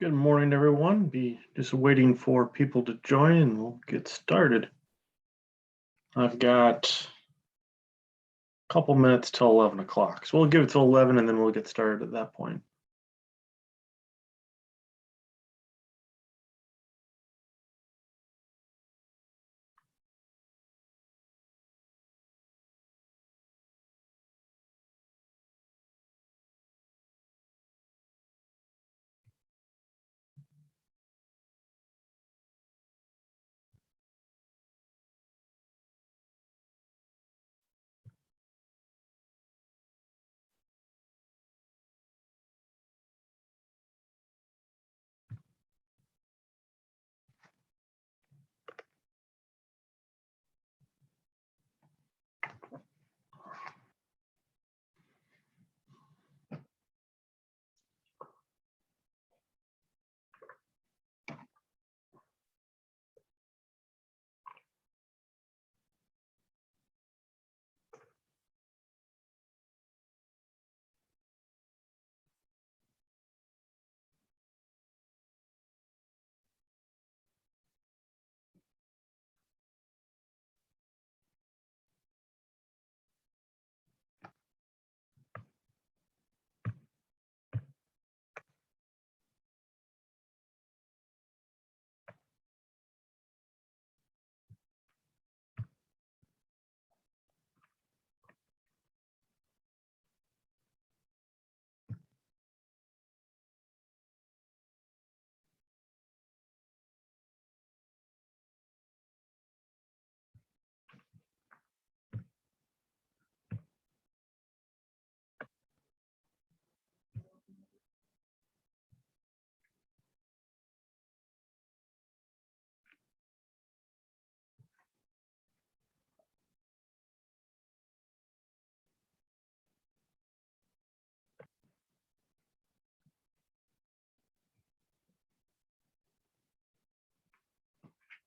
Good morning, everyone. Be just waiting for people to join and we'll get started. I've got a couple minutes till 11 o'clock. So we'll give it till 11 and then we'll get started at that point.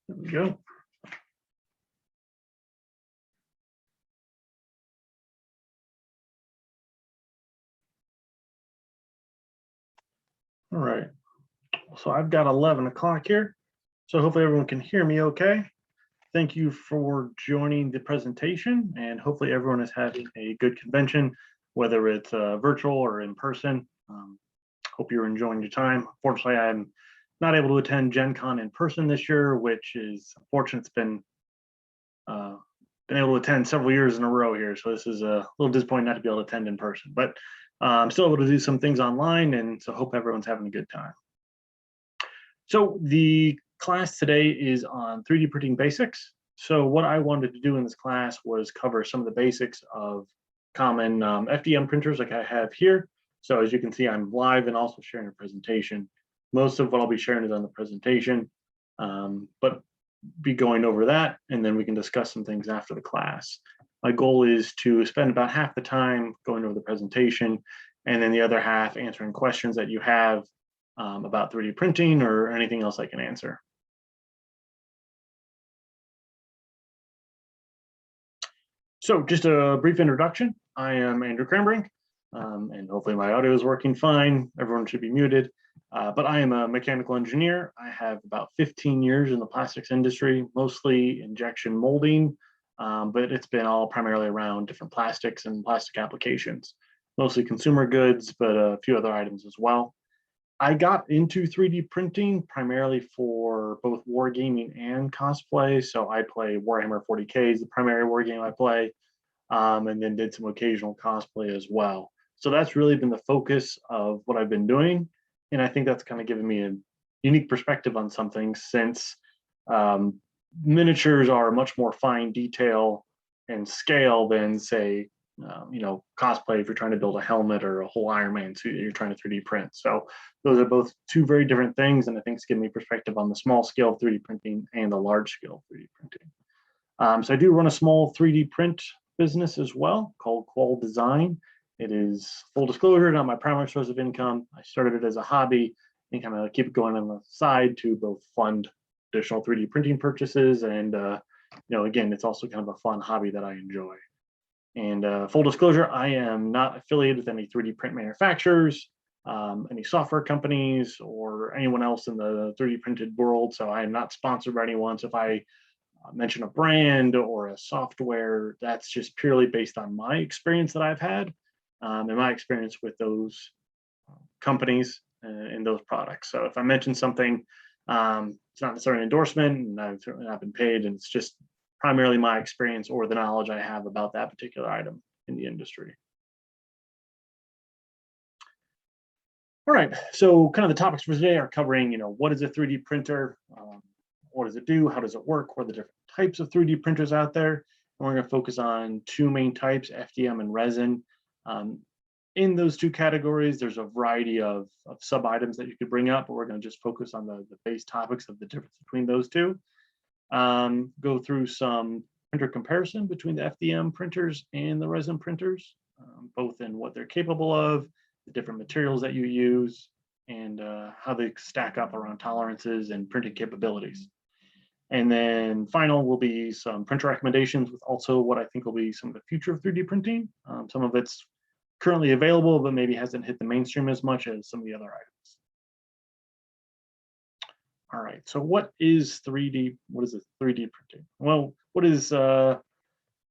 There we go. All right. So I've got 11 o'clock here. So hopefully everyone can hear me okay. Thank you for joining the presentation, and hopefully everyone is having a good convention, whether it's virtual or in person. Hope you're enjoying your time. Unfortunately, I'm not able to attend GenCon in person this year, which is unfortunate. It's been able to attend several years in a row here, so this is a little disappointing not to be able to attend in person, but I'm still able to do some things online, and so hope everyone's having a good time. So the class today is on 3D printing basics. So what I wanted to do in this class was cover some of the basics of common FDM printers like I have here. So as you can see, I'm live and also sharing a presentation. Most of what I'll be sharing is on the presentation, but be going over that, and then we can discuss some things after the class. My goal is to spend about half the time going over the presentation, and then the other half answering questions that you have about 3D printing or anything else I can answer. So just a brief introduction. I am Andrew Cranbrink, and hopefully my audio is working fine. Everyone should be muted. But I am a mechanical engineer. I have about 15 years in the plastics industry, mostly injection molding, but it's been all primarily around different plastics and plastic applications, mostly consumer goods, but a few other items as well. I got into 3D printing primarily for both wargaming and cosplay. So I play Warhammer 40K is the primary wargame I play, and then did some occasional cosplay as well. So that's really been the focus of what I've been doing. And I think that's kind of given me a unique perspective on something, since miniatures are much more fine detail and scale than, say, cosplay if you're trying to build a helmet or a whole Iron Man suit that you're trying to 3D print. So those are both two very different things, and I think it's given me perspective on the small scale 3D printing and the large scale 3D printing. So I do run a small 3D print business as well called Qual Design. It is, full disclosure, not my primary source of income. I started it as a hobby and kind of keep it going on the side to both fund additional 3D printing purchases and, again, it's also kind of a fun hobby that I enjoy. And full disclosure, I am not affiliated with any 3D print manufacturers. any software companies or anyone else in the 3D printed world. So I am not sponsored by anyone. So if I mention a brand or a software, that's just purely based on my experience that I've had and my experience with those companies and those products. So if I mention something, it's not necessarily an endorsement, and I've certainly not been paid, and it's just primarily my experience or the knowledge I have about that particular item in the industry. All right, so kind of the topics for today are covering, what is a 3D printer? What does it do? How does it work? What are the different types of 3D printers out there? And we're going to focus on two main types, FDM and resin. In those two categories, there's a variety of sub items that you could bring up, but we're going to just focus on the base topics of the difference between those two. Go through some printer comparison between the FDM printers and the resin printers, both in what they're capable of, the different materials that you use, and how they stack up around tolerances and printing capabilities. And then final will be some printer recommendations with also what I think will be some of the future of 3D printing. Some of it's currently available, but maybe hasn't hit the mainstream as much as some of the other items. All right, so what is 3D? What is a 3D printing? Well, what is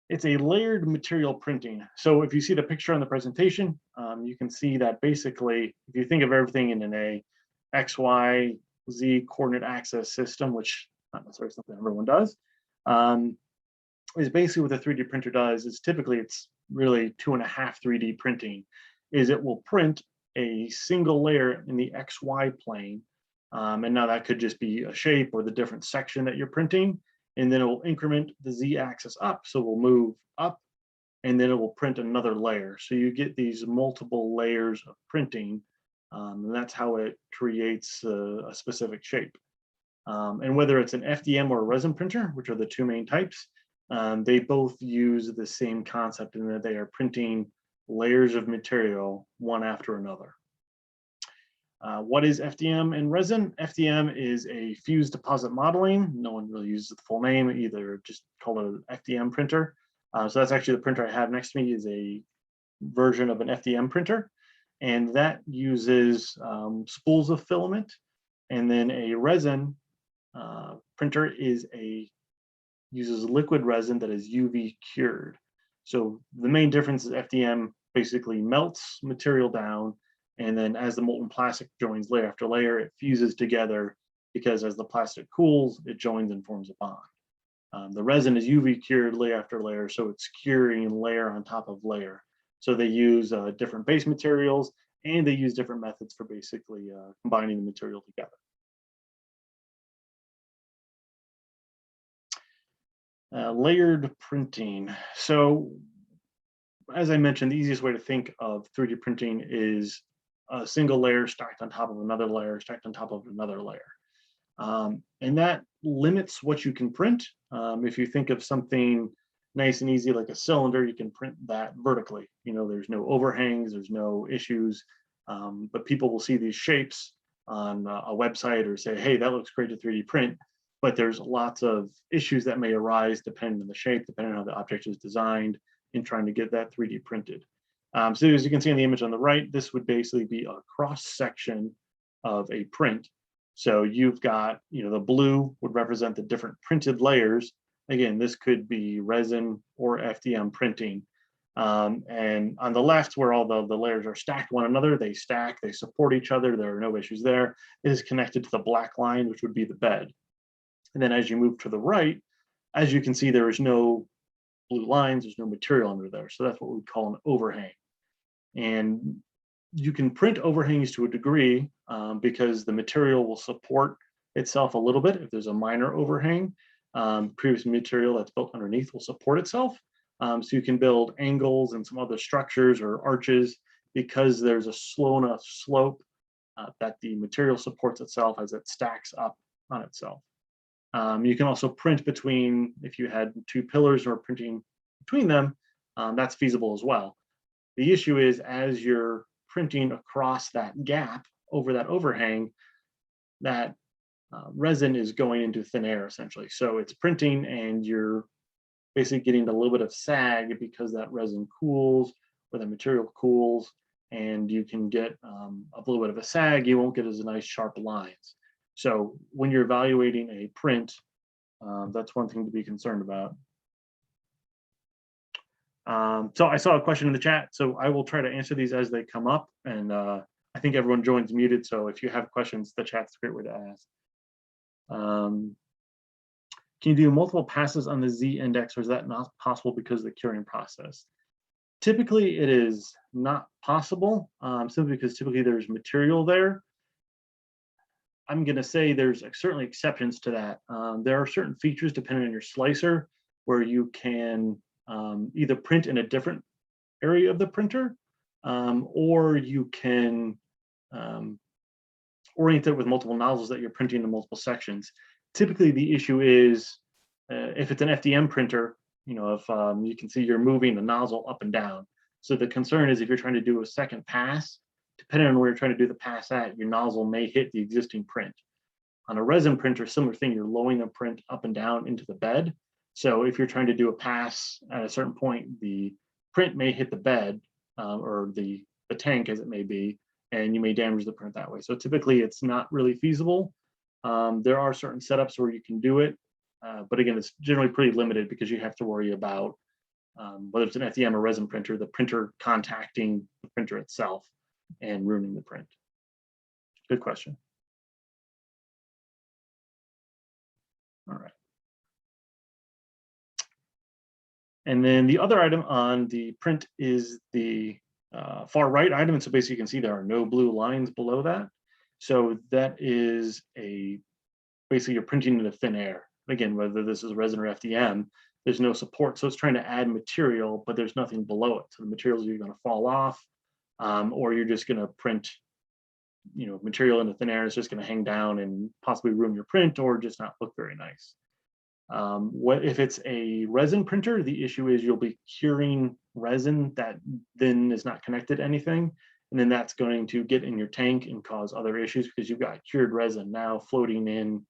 it's a layered material printing. So if you see the picture on the presentation, you can see that basically, if you think of everything in an X, Y, Z coordinate access system, which not necessarily something everyone does, is basically what the 3D printer does is typically it's really 2.5 3D printing, is it will print a single layer in the XY plane. And now that could just be a shape or the different section that you're printing. And then it will increment the Z axis up. So we'll move up and then it will print another layer. So you get these multiple layers of printing. And that's how it creates a specific shape. And whether it's an FDM or a resin printer, which are the two main types, they both use the same concept in that they are printing layers of material one after another. What is FDM and resin? FDM is a fused deposit modeling. No one really uses the full name, either just call it an FDM printer. So that's actually the printer I have next to me is a version of an FDM printer. And that uses spools of filament. And then a resin printer uses liquid resin that is UV cured. So the main difference is FDM basically melts material down, and then as the molten plastic joins layer after layer, it fuses together because as the plastic cools, it joins and forms a bond. The resin is UV cured layer after layer, so it's curing layer on top of layer. So they use different base materials, and they use different methods for basically combining the material together. Layered printing. So as I mentioned, the easiest way to think of 3D printing is a single layer stacked on top of another layer, stacked on top of another layer. And that limits what you can print. If you think of something nice and easy like a cylinder, you can print that vertically. There's no overhangs, there's no issues, but people will see these shapes on a website or say, hey, that looks great to 3D print. But there's lots of issues that may arise depending on the shape, depending on how the object is designed in trying to get that 3D printed. So as you can see in the image on the right, this would basically be a cross section of a print. So you've got, the blue would represent the different printed layers. Again, this could be resin or FDM printing. And on the left, where all the layers are stacked one another, they stack, they support each other, there are no issues there. It is connected to the black line, which would be the bed. And then as you move to the right, as you can see, there is no blue lines, there's no material under there. So that's what we call an overhang. And you can print overhangs to a degree because the material will support itself a little bit. If there's a minor overhang, previous material that's built underneath will support itself. So you can build angles and some other structures or arches because there's a slow enough slope that the material supports itself as it stacks up on itself. You can also print between, if you had two pillars or printing between them, that's feasible as well. The issue is as you're printing across that gap over that overhang, that resin is going into thin air essentially. So it's printing and you're basically getting a little bit of sag because that resin cools or the material cools and you can get a little bit of a sag. You won't get as nice sharp lines. So when you're evaluating a print, that's one thing to be concerned about. So I saw a question in the chat, so I will try to answer these as they come up. And I think everyone joins muted, so if you have questions, the chat's a great way to ask. Can you do multiple passes on the Z index, or is that not possible because of the curing process? Typically, it is not possible, simply because typically there's material there. I'm going to say there's certainly exceptions to that. There are certain features depending on your slicer where you can either print in a different area of the printer, or you can orient it with multiple nozzles that you're printing in multiple sections. Typically, the issue is if it's an FDM printer, you know, if you can see you're moving the nozzle up and down. So the concern is if you're trying to do a second pass, depending on where you're trying to do the pass at, your nozzle may hit the existing print. On a resin printer, similar thing, you're lowering the print up and down into the bed. So if you're trying to do a pass at a certain point, the print may hit the bed or the tank as it may be, and you may damage the print that way. So typically it's not really feasible. There are certain setups where you can do it, but again, it's generally pretty limited because you have to worry about whether it's an FDM or resin printer, the printer contacting the printer itself and ruining the print. Good question. All right. And then the other item on the print is the far right item. And so basically you can see there are no blue lines below that. So that is basically you're printing into thin air. Again, whether this is resin or FDM, there's no support. So it's trying to add material, but there's nothing below it. So the materials are going to fall off, or you're just going to print, you know, material into thin air. It's just going to hang down and possibly ruin your print or just not look very nice. What if it's a resin printer? The issue is you'll be curing resin that then is not connected to anything, and then that's going to get in your tank and cause other issues because you've got cured resin now floating in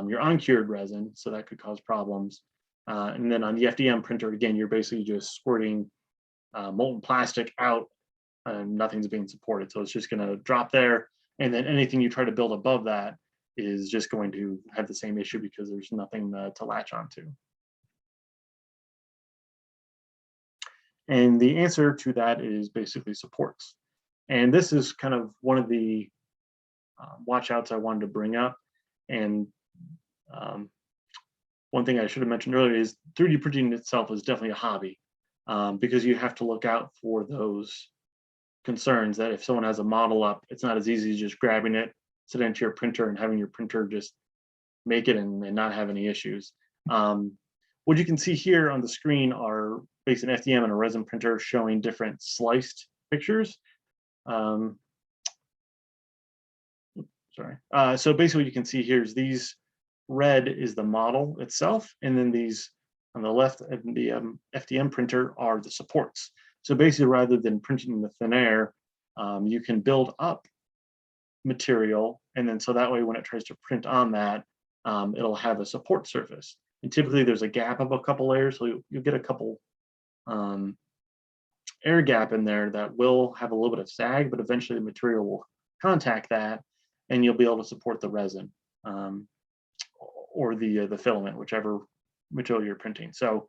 your uncured resin, so that could cause problems. And then on the FDM printer, again, you're basically just squirting molten plastic out and nothing's being supported. So it's just going to drop there. And then anything you try to build above that is just going to have the same issue because there's nothing to latch onto. And the answer to that is basically supports. And this is kind of one of the watch outs I wanted to bring up. And one thing I should have mentioned earlier is 3D printing itself is definitely a hobby because you have to look out for those concerns that if someone has a model up, it's not as easy as just grabbing it, sit into your printer and having your printer just make it and not have any issues. What you can see here on the screen are basically an FDM and a resin printer showing different sliced pictures. So basically what you can see here is these red is the model itself, and then these on the left of the FDM printer are the supports. So basically, rather than printing in the thin air, you can build up material, and then so that way when it tries to print on that, it'll have a support surface. And typically there's a gap of a couple layers, so you'll get a couple air gap in there that will have a little bit of sag, but eventually the material will contact that, and you'll be able to support the resin or the filament, whichever material you're printing. So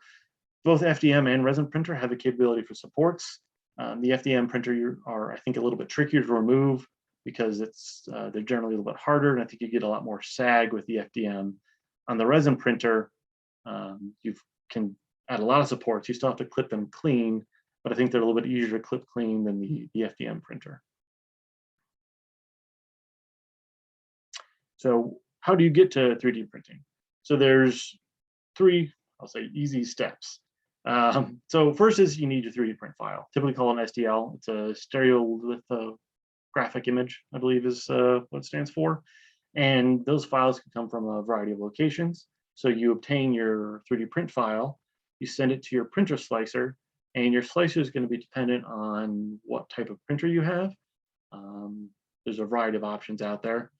both FDM and resin printer have the capability for supports. The FDM printer are, I think, a little bit trickier to remove because they're generally a little bit harder, and I think you get a lot more sag with the FDM. On the resin printer, you can add a lot of supports. You still have to clip them clean, but I think they're a little bit easier to clip clean than the FDM printer. So how do you get to 3D printing? So there's three, I'll say, easy steps. So first is you need your 3D print file, typically called an STL. It's a stereolithographic image, I believe is what it stands for. And those files can come from a variety of locations. So you obtain your 3D print file, you send it to your printer slicer, and your slicer is going to be dependent on what type of printer you have. There's a variety of options out there.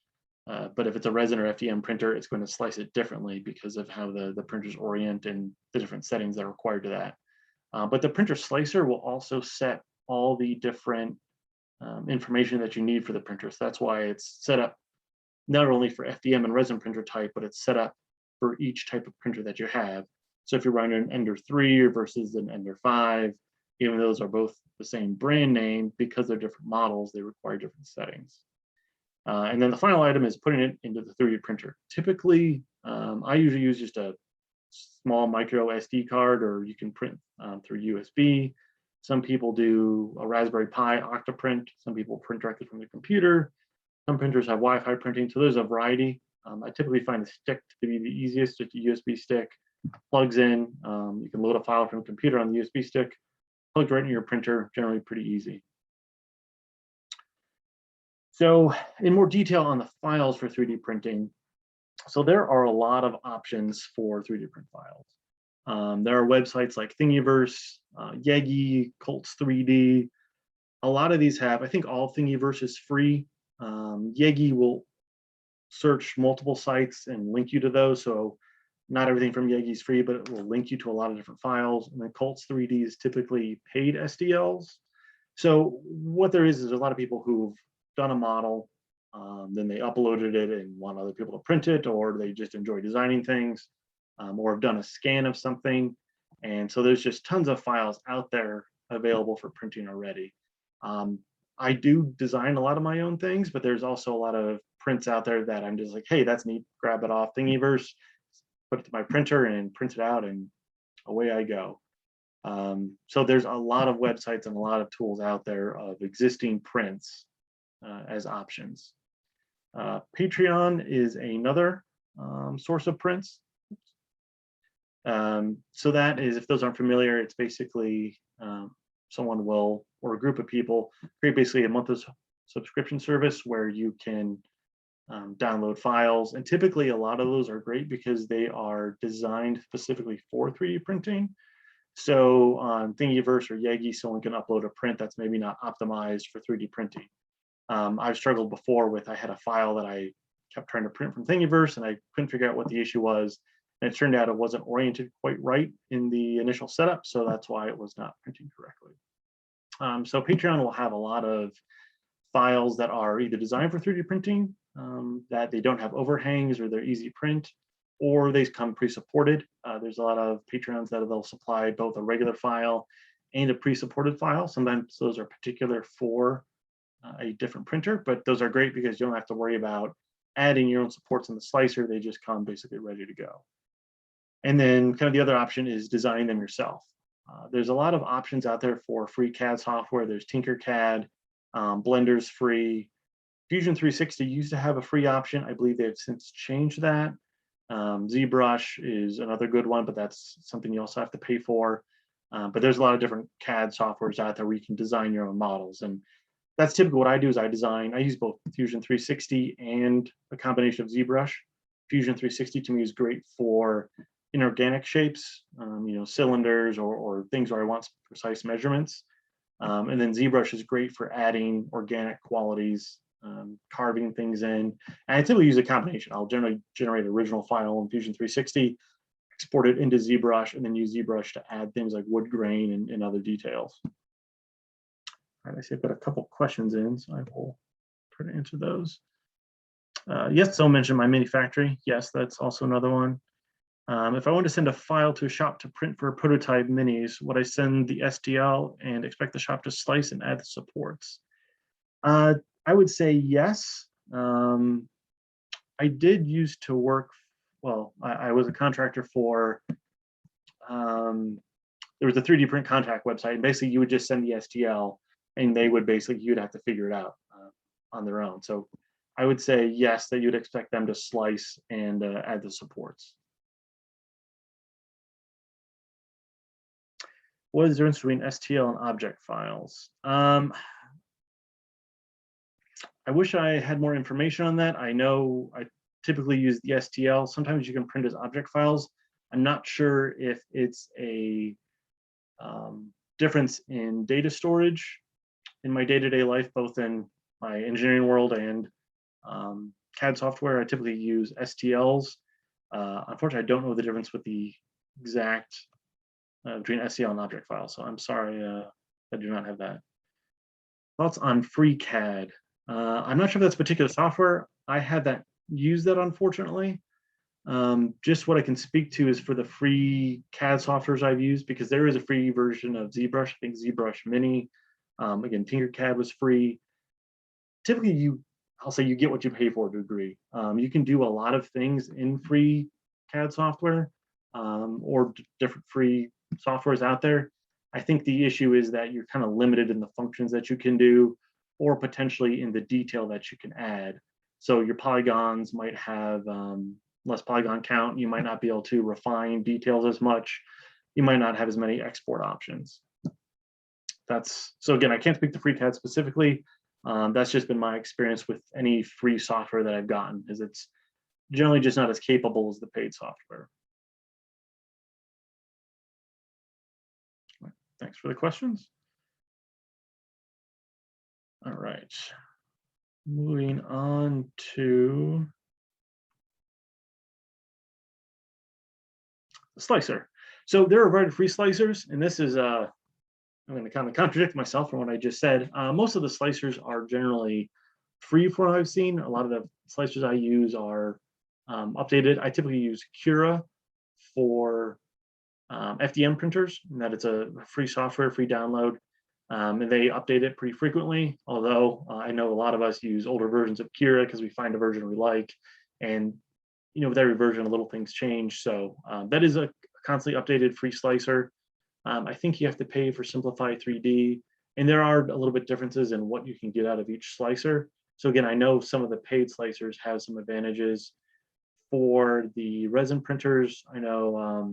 But if it's a resin or FDM printer, it's going to slice it differently because of how the printers orient and the different settings that are required to that. But the printer slicer will also set all the different information that you need for the printer. So that's why it's set up not only for FDM and resin printer type, but it's set up for each type of printer that you have. So if you're running an Ender 3 versus an Ender 5, even though those are both the same brand name, because they're different models, they require different settings. And then the final item is putting it into the 3D printer. Typically, I usually use just a small micro SD card, or you can print through USB. Some people do a Raspberry Pi Octoprint. Some people print directly from the computer. Some printers have Wi-Fi printing, so there's a variety. I typically find a stick to be the easiest, just a USB stick, plugs in. You can load a file from a computer on the USB stick, plugs right into your printer, generally pretty easy. So in more detail on the files for 3D printing, so there are a lot of options for 3D print files. There are websites like Thingiverse, Yegi, Colts 3D. A lot of these have, I think all Thingiverse is free. Yegi will search multiple sites and link you to those. So not everything from Yegi is free, but it will link you to a lot of different files. And then Colts 3D is typically paid SDLs. So what there is a lot of people who've done a model, then they uploaded it and want other people to print it, or they just enjoy designing things, or have done a scan of something. And so there's just tons of files out there available for printing already. I do design a lot of my own things, but there's also a lot of prints out there that I'm just like, hey, that's neat, grab it off Thingiverse, put it to my printer and print it out, and away I go. So there's a lot of websites and a lot of tools out there of existing prints as options. Patreon is another source of prints. So that is, if those aren't familiar, it's basically someone will, or a group of people, create basically a monthly subscription service where you can download files. And typically a lot of those are great because they are designed specifically for 3D printing. So on Thingiverse or Yegi, someone can upload a print that's maybe not optimized for 3D printing. I've struggled before with, I had a file that I kept trying to print from Thingiverse and I couldn't figure out what the issue was. And it turned out it wasn't oriented quite right in the initial setup. So that's why it was not printing correctly. So Patreon will have a lot of files that are either designed for 3D printing, that they don't have overhangs or they're easy print, or they come pre-supported. There's a lot of Patreons that they'll supply both a regular file and a pre-supported file. Sometimes those are particular for a different printer, but those are great because you don't have to worry about adding your own supports in the slicer. They just come basically ready to go. And then kind of the other option is designing them yourself. There's a lot of options out there for free CAD software. There's Tinkercad, Blender's free. Fusion 360 used to have a free option. I believe they've since changed that. ZBrush is another good one, but that's something you also have to pay for. But there's a lot of different CAD softwares out there where you can design your own models. And that's typically what I do is I use both Fusion 360 and a combination of ZBrush. Fusion 360 to me is great for inorganic shapes, cylinders or things where I want precise measurements. And then ZBrush is great for adding organic qualities, carving things in. And I typically use a combination. I'll generally generate an original file in Fusion 360, export it into ZBrush, and then use ZBrush to add things like wood grain and other details. All right, I see I've got a couple questions in, so I will try to answer those. Yes, someone mentioned my mini factory. Yes, that's also another one. If I want to send a file to a shop to print for prototype minis, would I send the STL and expect the shop to slice and add the supports? I would say yes. I did used to work, well, I was a contractor for, there was a 3D print contract website, and basically you would just send the STL and they would basically, you'd have to figure it out on their own. So I would say yes, that you'd expect them to slice and add the supports. What is the difference between STL and object files? I wish I had more information on that. I know I typically use the STL. Sometimes you can print as object files. I'm not sure if it's a difference in data storage in my day-to-day life, both in my engineering world and CAD software. I typically use STLs. Unfortunately, I don't know the difference with the exact between STL and object file. So I'm sorry, I do not have that. Thoughts on FreeCAD? I'm not sure if that's particular software. I had that used that unfortunately. Just what I can speak to is for the free CAD softwares I've used, because there is a free version of ZBrush. I think ZBrush Mini. Again, Tinkercad was free. Typically, I'll say you get what you pay for to a degree. You can do a lot of things in free CAD software or different free softwares out there. I think the issue is that you're kind of limited in the functions that you can do, or potentially in the detail that you can add. So your polygons might have less polygon count. You might not be able to refine details as much. You might not have as many export options. So again, I can't speak to FreeCAD specifically. That's just been my experience with any free software that I've gotten, is it's generally just not as capable as the paid software. Thanks for the questions. All right, moving on to the slicer. So there are a variety of free slicers, and this is I'm going to kind of contradict myself from what I just said. Most of the slicers are generally free from what I've seen. A lot of the slicers I use are updated. I typically use Cura for FDM printers, and that it's a free software, free download, and they update it pretty frequently. Although I know a lot of us use older versions of Cura because we find a version we like, and with every version, little things change. So that is a constantly updated free slicer. I think you have to pay for Simplify 3D, and there are a little bit differences in what you can get out of each slicer. So again, I know some of the paid slicers have some advantages. For the resin printers, I know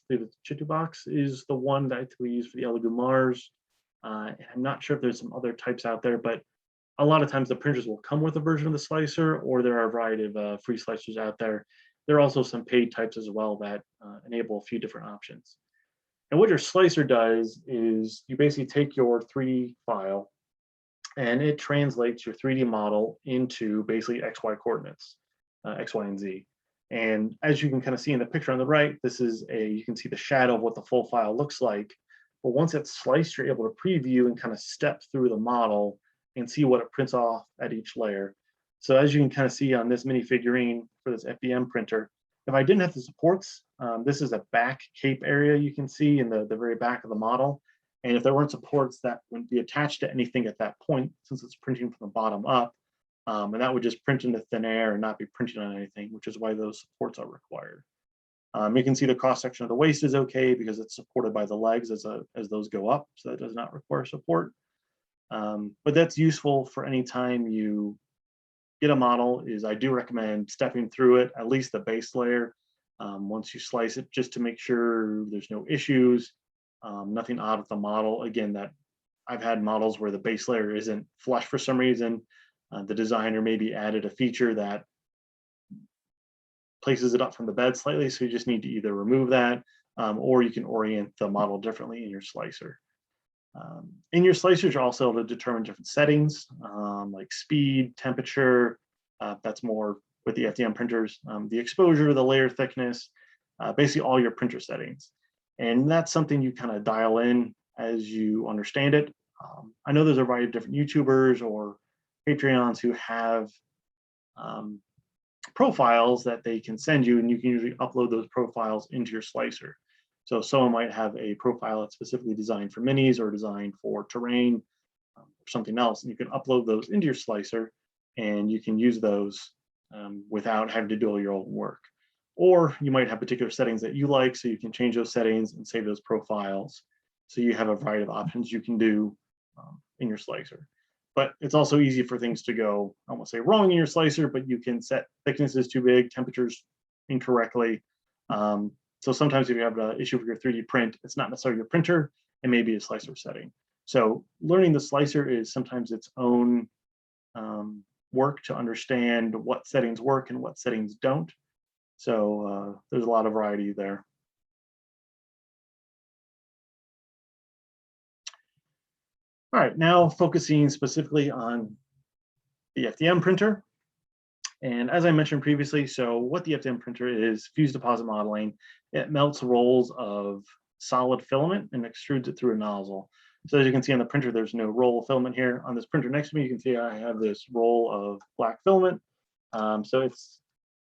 the Chitubox is the one that we use for the Elegoo Mars. I'm not sure if there's some other types out there, but a lot of times the printers will come with a version of the slicer, or there are a variety of free slicers out there. There are also some paid types as well that enable a few different options. And what your slicer does is you basically take your 3D file and it translates your 3D model into basically XY coordinates, X, Y, and Z. And as you can kind of see in the picture on the right, this is you can see the shadow of what the full file looks like. But once it's sliced, you're able to preview and kind of step through the model and see what it prints off at each layer. So as you can kind of see on this mini figurine for this FDM printer, if I didn't have the supports, this is a back cape area you can see in the very back of the model. And if there weren't supports, that wouldn't be attached to anything at that point, since it's printing from the bottom up. And that would just print into thin air and not be printing on anything, which is why those supports are required. You can see the cross section of the waist is okay because it's supported by the legs as those go up, so that does not require support. But that's useful for any time you get a model. I do recommend stepping through it, at least the base layer, once you slice it, just to make sure there's no issues, nothing odd with the model. Again, that I've had models where the base layer isn't flush for some reason. The designer maybe added a feature that places it up from the bed slightly, so you just need to either remove that or you can orient the model differently in your slicer. In your slicers, you're also able to determine different settings like speed, temperature. That's more with the FDM printers. The exposure, the layer thickness, basically all your printer settings. And that's something you kind of dial in as you understand it. I know there's a variety of different YouTubers or Patreons who have profiles that they can send you, and you can usually upload those profiles into your slicer. So someone might have a profile that's specifically designed for minis or designed for terrain or something else, and you can upload those into your slicer and you can use those without having to do all your own work. Or you might have particular settings that you like, so you can change those settings and save those profiles. So you have a variety of options you can do in your slicer. But it's also easy for things to go, I won't say wrong in your slicer, but you can set thicknesses too big, temperatures incorrectly. So sometimes if you have an issue with your 3D print, it's not necessarily your printer, it may be a slicer setting. So learning the slicer is sometimes its own work to understand what settings work and what settings don't. So there's a lot of variety there. All right, now focusing specifically on the FDM printer. And as I mentioned previously, so what the FDM printer is, fused deposit modeling. It melts rolls of solid filament and extrudes it through a nozzle. So as you can see on the printer, there's no roll of filament here. On this printer next to me, you can see I have this roll of black filament. So it's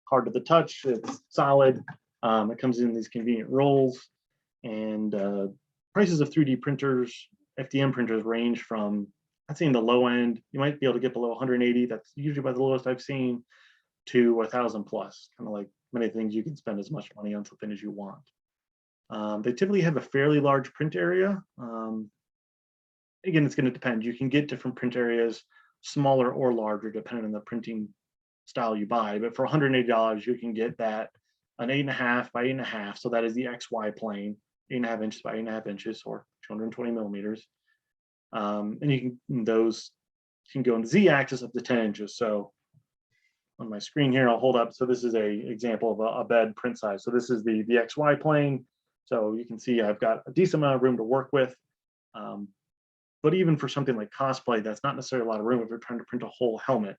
hard to the touch, it's solid. It comes in these convenient rolls, and prices of 3D printers, FDM printers range from, I'd say in the low end, you might be able to get below 180. That's usually about the lowest I've seen, to 1,000 plus, kind of like many things, you can spend as much money on something as you want. They typically have a fairly large print area. Again, it's going to depend. You can get different print areas, smaller or larger, depending on the printing style you buy. But for $180, you can get that an 8.5 by 8.5. So that is the XY plane, 8.5 inches by 8.5 inches, or 220 millimeters. And you can, those can go in the Z-axis up to 10 inches. So on my screen here, I'll hold up. So this is a example of a bed print size. So this is the XY plane. So you can see I've got a decent amount of room to work with. But even for something like cosplay, that's not necessarily a lot of room if you're trying to print a whole helmet.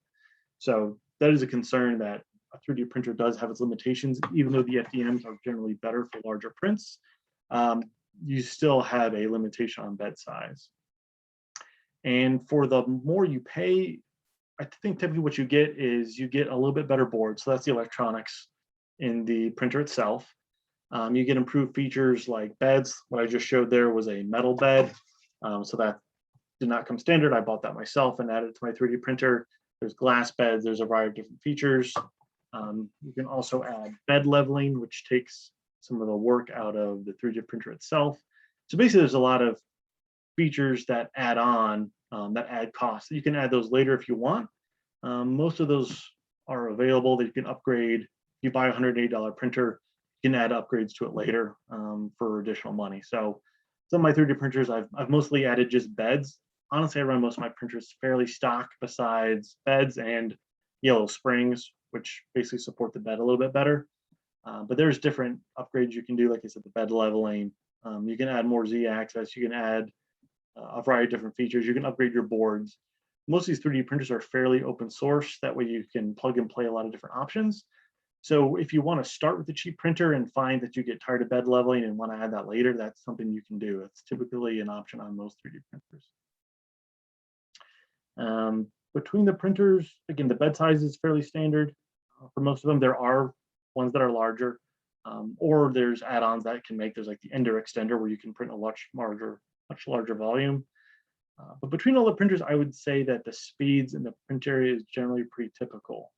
So that is a concern, that a 3D printer does have its limitations. Even though the FDMs are generally better for larger prints, you still have a limitation on bed size. And for the more you pay, I think typically what you get is you get a little bit better board. So that's the electronics in the printer itself. You get improved features like beds. What I just showed there was a metal bed. So that did not come standard. I bought that myself and added it to my 3D printer. There's glass beds. There's a variety of different features. You can also add bed leveling, which takes some of the work out of the 3D printer itself. So basically, there's a lot of features that add on, that add costs. You can add those later if you want. Most of those are available that you can upgrade. If you buy a $180 printer, you can add upgrades to it later for additional money. So some of my 3D printers, I've mostly added just beds. Honestly, I run most of my printers fairly stock, besides beds and yellow springs, which basically support the bed a little bit better. But there's different upgrades you can do. Like I said, the bed leveling. You can add more Z-axis. You can add a variety of different features. You can upgrade your boards. Most of these 3D printers are fairly open source. That way you can plug and play a lot of different options. So if you want to start with a cheap printer and find that you get tired of bed leveling and want to add that later, that's something you can do. It's typically an option on most 3D printers. Between the printers, again, the bed size is fairly standard. For most of them, there are ones that are larger, or there's add-ons that can make, there's like the Ender extender where you can print a much larger volume. But between all the printers, I would say that the speeds in the print area is generally pretty typical.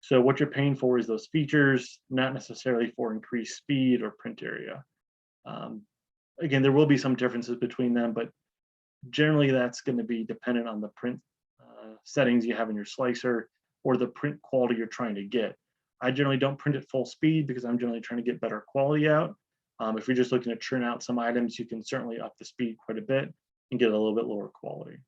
So what you're paying for is those features, not necessarily for increased speed or print area. Again, there will be some differences between them, but generally that's going to be dependent on the print settings you have in your slicer or the print quality you're trying to get. I generally don't print at full speed because I'm generally trying to get better quality out. If you're just looking to churn out some items, you can certainly up the speed quite a bit and get a little bit lower quality.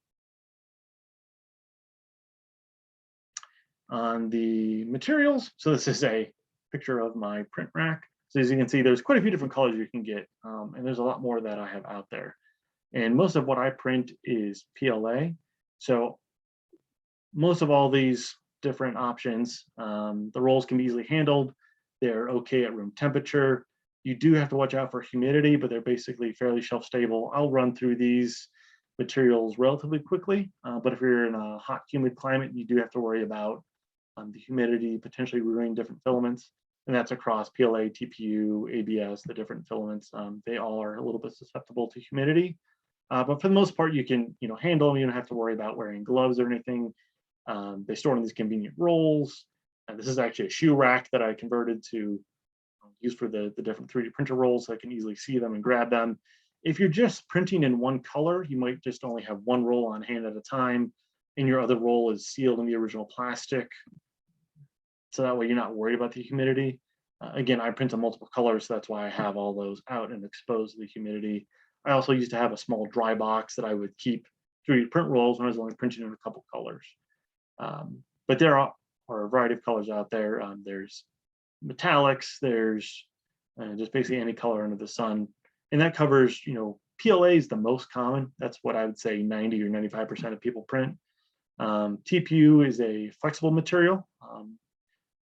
On the materials, so this is a picture of my print rack. So as you can see, there's quite a few different colors you can get, and there's a lot more that I have out there. And most of what I print is PLA. So most of all these different options, the rolls can be easily handled. They're okay at room temperature. You do have to watch out for humidity, but they're basically fairly shelf stable. I'll run through these materials relatively quickly, but if you're in a hot, humid climate, you do have to worry about the humidity potentially ruining different filaments, and that's across PLA, TPU, ABS, the different filaments. They all are a little bit susceptible to humidity, but for the most part, you can handle them. You don't have to worry about wearing gloves or anything. They store in these convenient rolls. And this is actually a shoe rack that I converted to use for the different 3D printer rolls, so I can easily see them and grab them. If you're just printing in one color, you might just only have one roll on hand at a time, and your other roll is sealed in the original plastic. So that way you're not worried about the humidity. Again, I print in multiple colors, so that's why I have all those out and exposed to the humidity. I also used to have a small dry box that I would keep 3D print rolls when I was only printing in a couple colors. But there are a variety of colors out there. There's metallics, there's just basically any color under the sun. And that covers, PLA is the most common. That's what I would say 90 or 95% of people print. TPU is a flexible material.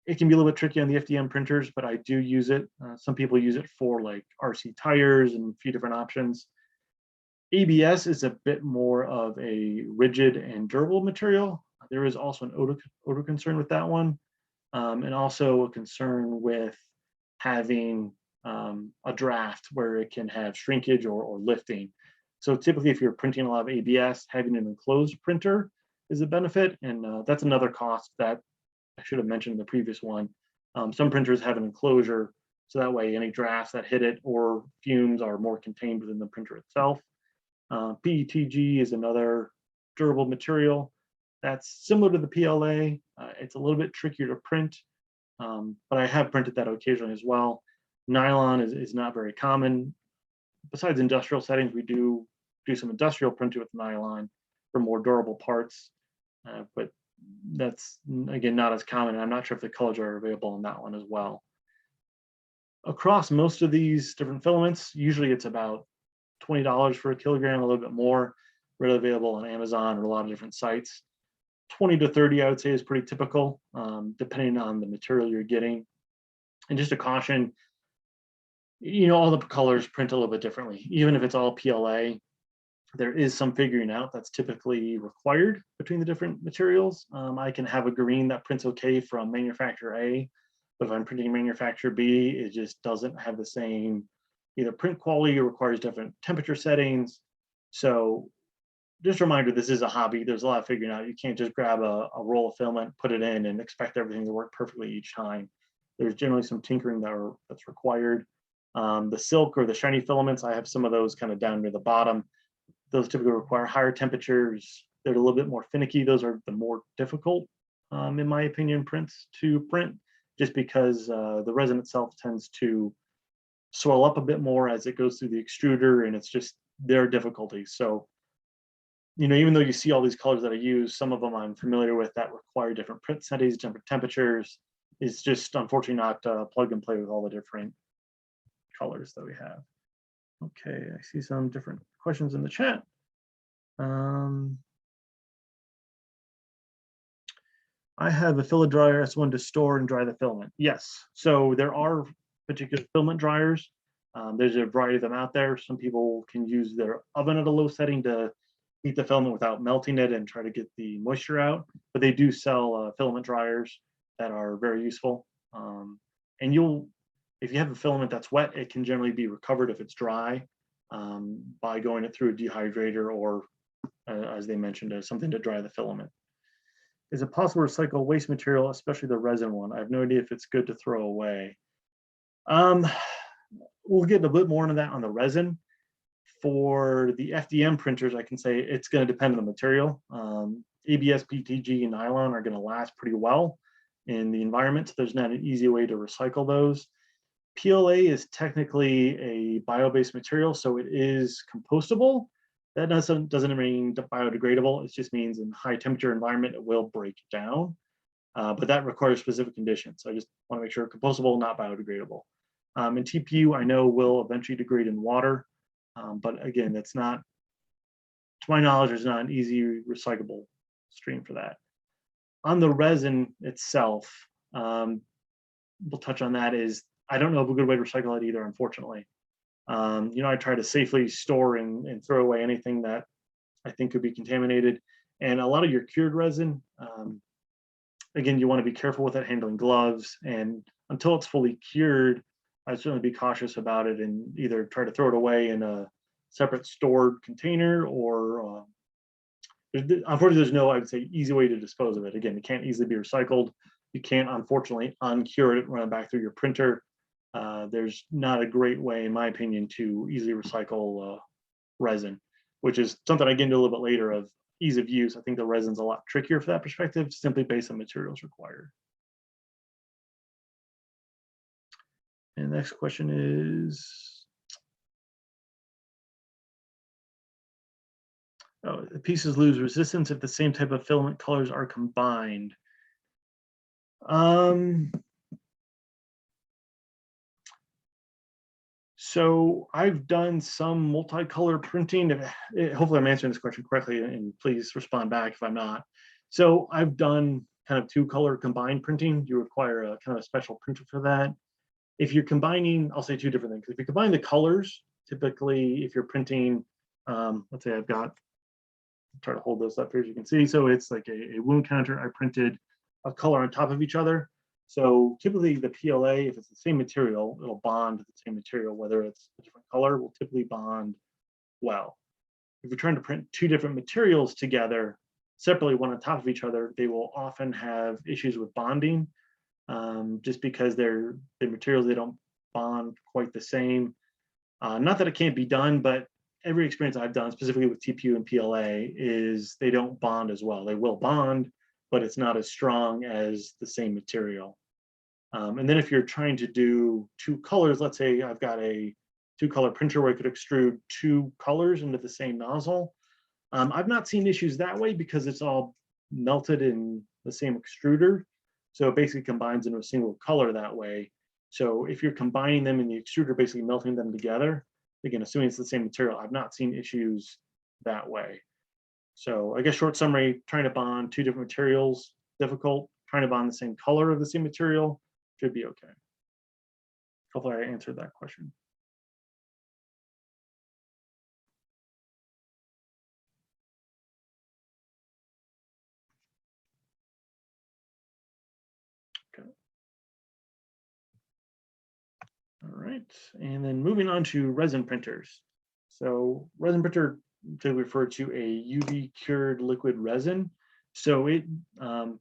It can be a little bit tricky on the FDM printers, but I do use it. Some people use it for like RC tires and a few different options. ABS is a bit more of a rigid and durable material. There is also an odor concern with that one, and also a concern with having a draft where it can have shrinkage or lifting. So typically, if you're printing a lot of ABS, having an enclosed printer is a benefit, and that's another cost that I should have mentioned in the previous one. Some printers have an enclosure, so that way any drafts that hit it or fumes are more contained within the printer itself. PETG is another durable material that's similar to the PLA. It's a little bit trickier to print, but I have printed that occasionally as well. Nylon is not very common. Besides industrial settings, we do some industrial printing with nylon for more durable parts, but that's, again, not as common. And I'm not sure if the colors are available on that one as well. Across most of these different filaments, usually it's about $20 for a kilogram, a little bit more, readily available on Amazon or a lot of different sites. 20 to 30, I would say, is pretty typical, depending on the material you're getting. And just a caution, all the colors print a little bit differently. Even if it's all PLA, there is some figuring out that's typically required between the different materials. I can have a green that prints okay from manufacturer A, but if I'm printing manufacturer B, it just doesn't have the same either print quality or requires different temperature settings. So just a reminder, this is a hobby. There's a lot of figuring out. You can't just grab a roll of filament, put it in, and expect everything to work perfectly each time. There's generally some tinkering that's required. The silk or the shiny filaments, I have some of those kind of down near the bottom. Those typically require higher temperatures. They're a little bit more finicky. Those are the more difficult, in my opinion, prints to print, just because the resin itself tends to swell up a bit more as it goes through the extruder, and it's just their difficulties. So, even though you see all these colors that I use, some of them I'm familiar with that require different print settings, different temperatures. It's just unfortunately not plug and play with all the different colors that we have. Okay, I see some different questions in the chat. I have a filament dryer S1 to store and dry the filament. Yes, so there are particular filament dryers. There's a variety of them out there. Some people can use their oven at a low setting to heat the filament without melting it and try to get the moisture out. But they do sell filament dryers that are very useful. And if you have a filament that's wet, it can generally be recovered if it's dry by going it through a dehydrator or, as they mentioned, something to dry the filament. Is it possible to recycle waste material, especially the resin one? I have no idea if it's good to throw away. We'll get a bit more into that on the resin. For the FDM printers, I can say it's going to depend on the material. ABS, PETG, and nylon are going to last pretty well in the environment. So there's not an easy way to recycle those. PLA is technically a bio-based material, so it is compostable. That doesn't mean biodegradable. It just means in high temperature environment, it will break down. But that requires specific conditions. So I just want to make sure compostable, not biodegradable. And TPU, I know, will eventually degrade in water. But again, that's not, to my knowledge, there's not an easy recyclable stream for that. On the resin itself, we'll touch on that, is I don't know of a good way to recycle it either, unfortunately. I try to safely store and throw away anything that I think could be contaminated. And a lot of your cured resin, again, you want to be careful with it, handling gloves. And until it's fully cured, I'd certainly be cautious about it and either try to throw it away in a separate stored container or unfortunately, there's no, I would say, easy way to dispose of it. Again, it can't easily be recycled. You can't, unfortunately, uncure it and run it back through your printer. There's not a great way, in my opinion, to easily recycle resin, which is something I get into a little bit later of ease of use. I think the resin's a lot trickier for that perspective, simply based on materials required. And the next question is, the pieces lose resistance if the same type of filament colors are combined. So I've done some multicolor printing. Hopefully I'm answering this question correctly, and please respond back if I'm not. So I've done kind of 2-color combined printing. You require a kind of a special printer for that. If you're combining, I'll say 2 different things. If you combine the colors, typically if you're printing Let's say I've got, try to hold this up here as you can see. So it's like a wound counter. I printed a color on top of each other. So typically the PLA, if it's the same material, it'll bond to the same material, whether it's a different color, will typically bond well. If you're trying to print two different materials together, separately, one on top of each other, they will often have issues with bonding, just because the materials, they don't bond quite the same. Not that it can't be done, but every experience I've done, specifically with TPU and PLA, is they don't bond as well. They will bond, but it's not as strong as the same material. And then if you're trying to do two colors, let's say I've got a two-color printer where I could extrude two colors into the same nozzle. I've not seen issues that way because it's all melted in the same extruder. So it basically combines into a single color that way. So if you're combining them in the extruder, basically melting them together, again, assuming it's the same material, I've not seen issues that way. So I guess short summary, trying to bond two different materials, difficult. Trying to bond the same color of the same material should be okay. Hopefully I answered that question. Okay. All right, and then moving on to resin printers. So resin printer, to refer to a UV cured liquid resin. So it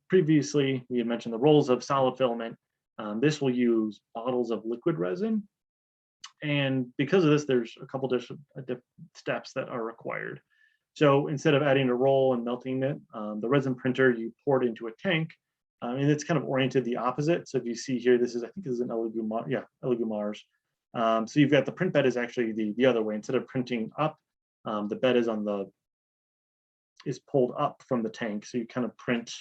previously we had mentioned the rolls of solid filament. This will use bottles of liquid resin, and because of this, there's a couple different steps that are required. So instead of adding a roll and melting it, the resin printer, you pour it into a tank, and it's kind of oriented the opposite. So if you see here, this is, I think this is an Elegoo Mars. So you've got the print bed is actually the other way. Instead of printing up, the bed is pulled up from the tank. So you kind of print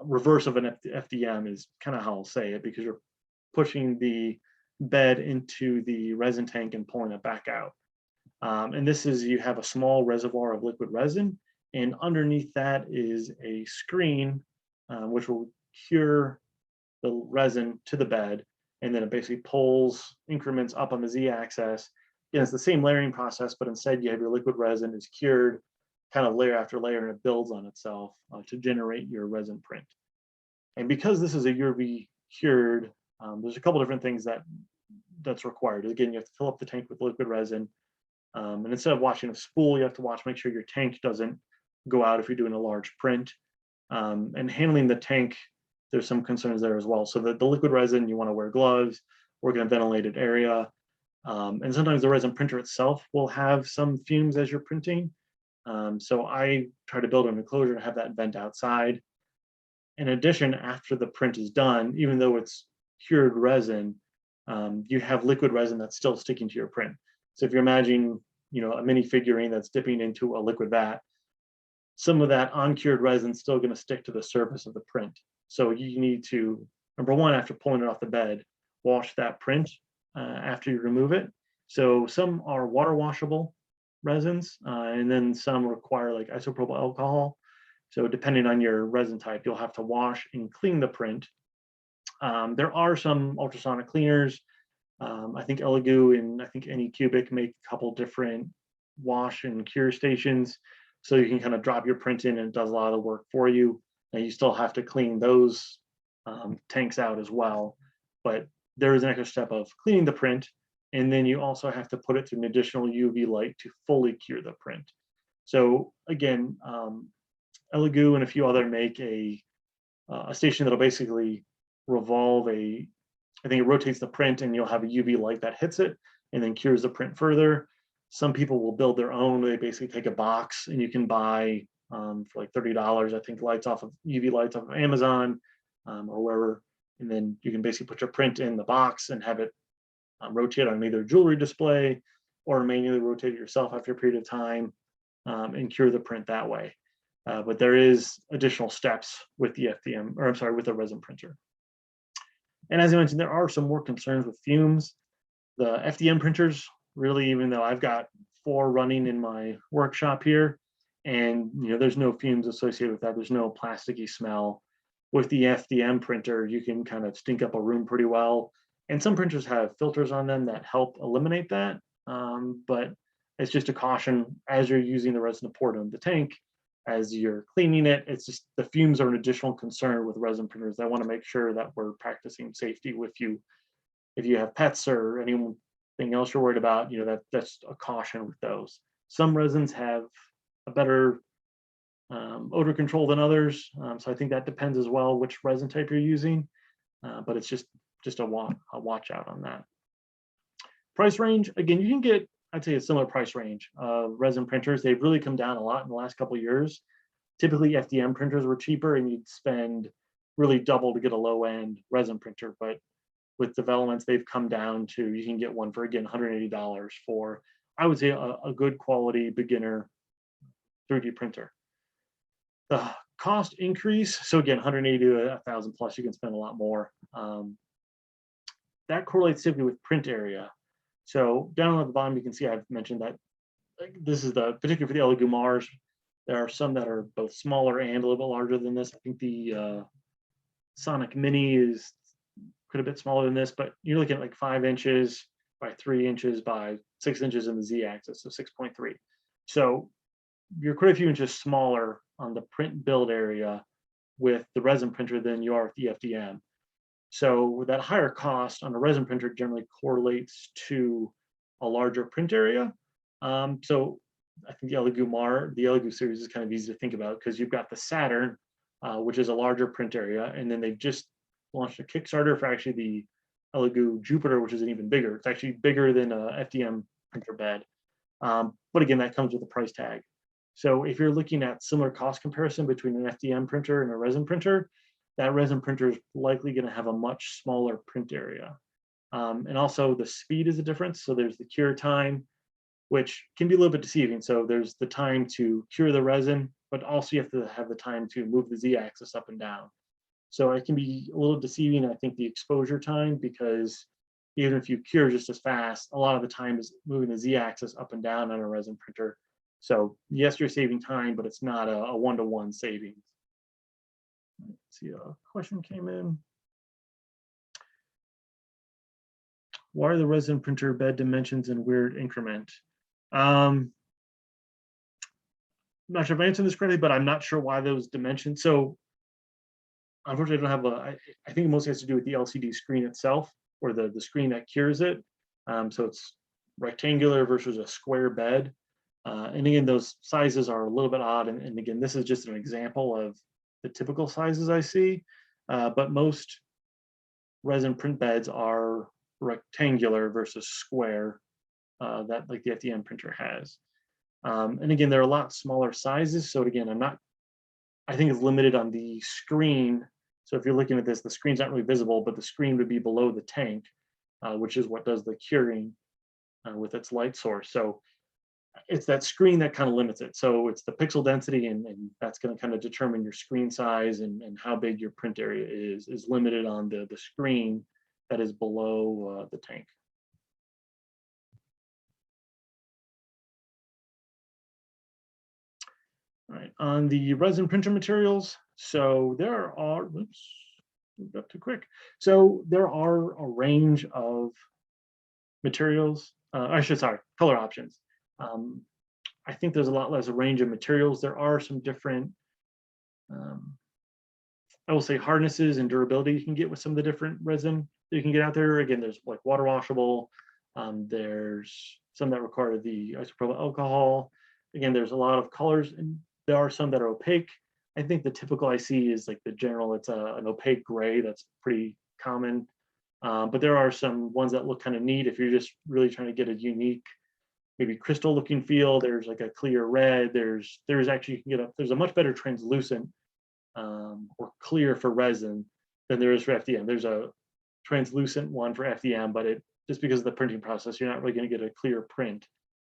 reverse of an FDM is kind of how I'll say it, because you're pushing the bed into the resin tank and pulling it back out. And this is, you have a small reservoir of liquid resin, and underneath that is a screen, which will cure the resin to the bed, and then it basically pulls increments up on the z-axis. And it's the same layering process, but instead you have your liquid resin is cured kind of layer after layer, and it builds on itself to generate your resin print. And because this is a UV cured, there's a couple different things that's required. Again, you have to fill up the tank with liquid resin. And instead of washing a spool, you have to make sure your tank doesn't go out if you're doing a large print. And handling the tank, there's some concerns there as well. So the liquid resin, you want to wear gloves, work in a ventilated area. And sometimes the resin printer itself will have some fumes as you're printing. So I try to build an enclosure and have that vent outside. In addition, after the print is done, even though it's cured resin, you have liquid resin that's still sticking to your print. So if you're imagining, a mini figurine that's dipping into a liquid vat, some of that uncured resin is still going to stick to the surface of the print. So you need to, number one, after pulling it off the bed, wash that print after you remove it. So some are water washable resins, and then some require like isopropyl alcohol. So depending on your resin type, you'll have to wash and clean the print. There are some ultrasonic cleaners. I think Elegoo and I think Anycubic make a couple different wash and cure stations. So you can kind of drop your print in and it does a lot of the work for you. And you still have to clean those tanks out as well. But there is an extra step of cleaning the print. And then you also have to put it through an additional UV light to fully cure the print. So again, Elegoo and a few other make a station that'll basically revolve I think it rotates the print and you'll have a UV light that hits it and then cures the print further. Some people will build their own. They basically take a box and you can buy for like $30, I think, UV lights off of Amazon or wherever. And then you can basically put your print in the box and have it rotate on either jewelry display or manually rotate it yourself after a period of time and cure the print that way. But there is additional steps with the with the resin printer. And as I mentioned, there are some more concerns with fumes. The FDM printers, really, even though I've got 4 running in my workshop here, and there's no fumes associated with that. There's no plasticky smell. With the FDM printer, you can kind of stink up a room pretty well. And some printers have filters on them that help eliminate that. But It's just a caution as you're using the resin to pour it in the tank, as you're cleaning it. It's just the fumes are an additional concern with resin printers. I want to make sure that we're practicing safety with you. If you have pets or anything else you're worried about, that's a caution with those. Some resins have a better odor control than others, so I think that depends as well which resin type you're using. But it's just a watch out on that. Price range, again, you can get, I'd say, a similar price range. Resin printers, they've really come down a lot in the last couple of years. Typically, FDM printers were cheaper, and you'd spend really double to get a low-end resin printer. But with developments, they've come down to, you can get one for, again, $180 for, I would say, a good quality beginner 3D printer. The cost increase, so again, 180 to 1,000 plus, you can spend a lot more. That correlates typically with print area. So down at the bottom, you can see I've mentioned that this is particularly for the Elegumars. There are some that are both smaller and a little bit larger than this. I think the Sonic Mini is quite a bit smaller than this, but you're looking at like 5 inches by 3 inches by 6 inches in the Z-axis, so 6.3. So you're quite a few inches smaller on the print build area with the resin printer than you are with the FDM. So that higher cost on a resin printer generally correlates to a larger print area. So I think the Elegoo series is kind of easy to think about because you've got the Saturn, which is a larger print area, and then they've just launched a Kickstarter for actually the Elegoo Jupiter, which is an even bigger. It's actually bigger than a FDM printer bed. But again, that comes with a price tag. So if you're looking at similar cost comparison between an FDM printer and a resin printer, that resin printer is likely going to have a much smaller print area. And also the speed is a difference. So there's the cure time, which can be a little bit deceiving. So there's the time to cure the resin, but also you have to have the time to move the Z-axis up and down. So it can be a little deceiving, I think, the exposure time, because even if you cure just as fast, a lot of the time is moving the Z-axis up and down on a resin printer. So yes, you're saving time, but it's not a one-to-one savings. Let's see, a question came in. Why are the resin printer bed dimensions in weird increment? I'm not sure if I answered this correctly, but I'm not sure why those dimensions. So unfortunately, I don't have I think it mostly has to do with the LCD screen itself, or the screen that cures it. So it's rectangular versus a square bed. And again, those sizes are a little bit odd. And again, this is just an example of the typical sizes I see. But most resin print beds are rectangular versus square, that like the FDM printer has. And again, they're a lot smaller sizes. So again, I think it's limited on the screen. So if you're looking at this, the screen's not really visible, but the screen would be below the tank, which is what does the curing with its light source. So it's that screen that kind of limits it. So it's the pixel density, and that's going to kind of determine your screen size and how big your print area is limited on the screen that is below the tank. All right, on the resin printer materials, so there are, oops, moved up too quick. So there are a range of materials, color options. I think there's a lot less range of materials. There are some different, I will say, hardnesses and durability you can get with some of the different resin that you can get out there. Again, there's like water washable. There's some that require the isopropyl alcohol. Again, there's a lot of colors, and there are some that are opaque. I think the typical I see is like the general, it's an opaque gray. That's pretty common. But there are some ones that look kind of neat if you're just really trying to get a unique, maybe crystal looking feel. There's like a clear red. There's actually, you can get there's a much better translucent or clear for resin than there is for FDM. There's a translucent one for FDM, but just because of the printing process, you're not really going to get a clear print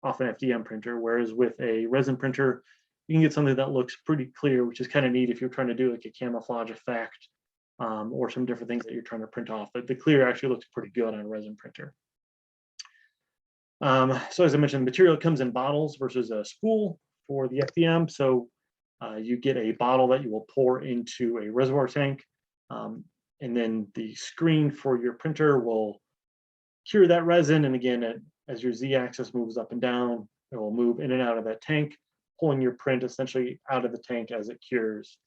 off an FDM printer. Whereas with a resin printer, you can get something that looks pretty clear, which is kind of neat if you're trying to do like a camouflage effect or some different things that you're trying to print off. But the clear actually looks pretty good on a resin printer. So as I mentioned, the material comes in bottles versus a spool for the FDM. So you get a bottle that you will pour into a reservoir tank, and then the screen for your printer will cure that resin. And again, as your Z-axis moves up and down, It will move in and out of that tank, pulling your print essentially out of the tank as it cures.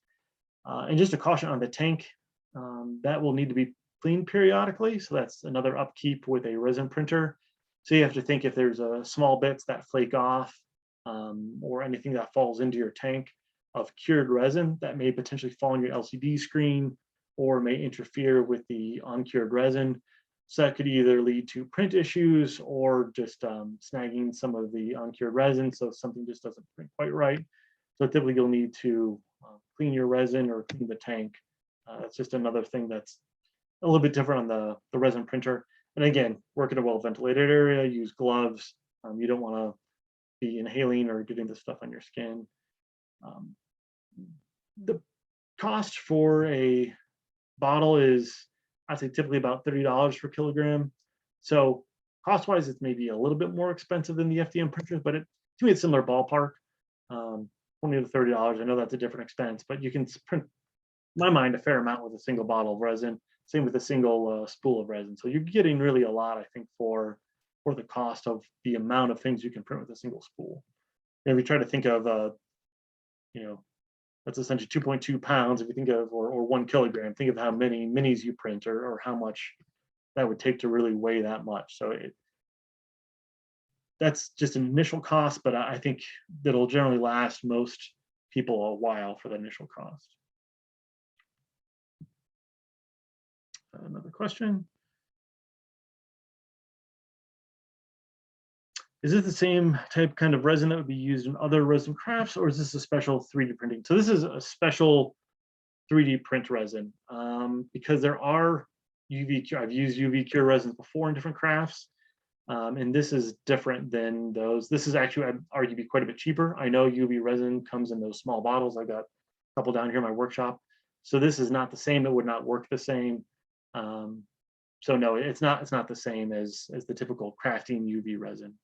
And just a caution on the tank, that will need to be cleaned periodically. So that's another upkeep with a resin printer. So you have to think if there's small bits that flake off or anything that falls into your tank of cured resin that may potentially fall on your LCD screen or may interfere with the uncured resin. So that could either lead to print issues or just snagging some of the uncured resin. So something just doesn't print quite right. So typically you'll need to clean your resin or clean the tank. That's just another thing that's a little bit different on the resin printer. And again, work in a well-ventilated area, use gloves. You don't want to be inhaling or getting this stuff on your skin. The cost for a bottle is, I'd say, typically about $30 per kilogram. So cost-wise, it's maybe a little bit more expensive than the FDM printers, but to me, it's similar ballpark. $20 to $30. I know that's a different expense, but you can print, in my mind, a fair amount with a single bottle of resin. Same with a single spool of resin. So you're getting really a lot, I think, for the cost of the amount of things you can print with a single spool. And if you try to think of, that's essentially 2.2 pounds. If you think of, or 1 kilogram, think of how many minis you print or how much that would take to really weigh that much. So that's just an initial cost, but I think that'll generally last most people a while for the initial cost. Another question. Is this the same type kind of resin that would be used in other resin crafts, or is this a special 3D printing? So this is a special 3D print resin because there are UV cure. I've used UV cure resins before in different crafts, and this is different than those. This is actually, I'd argue, be quite a bit cheaper. I know UV resin comes in those small bottles. I got a couple down here in my workshop. So this is not the same. It would not work the same. So no, it's not the same as the typical crafting UV resin.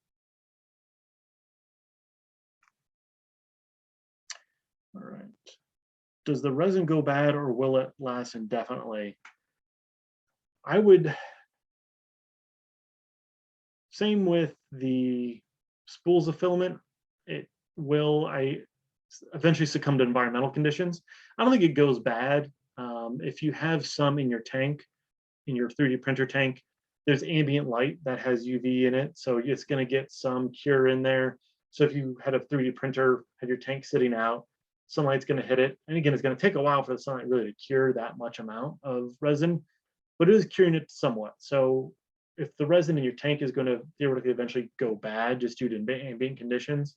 All right. Does the resin go bad or will it last indefinitely? I would, same with the spools of filament, it will eventually succumb to environmental conditions. I don't think it goes bad. If you have some in your tank, in your 3D printer tank, there's ambient light that has UV in it. So it's going to get some cure in there. So if you had a 3D printer, had your tank sitting out, sunlight's going to hit it. And again, it's going to take a while for the sunlight really to cure that much amount of resin, but it is curing it somewhat. So if the resin in your tank is going to theoretically eventually go bad just due to ambient conditions,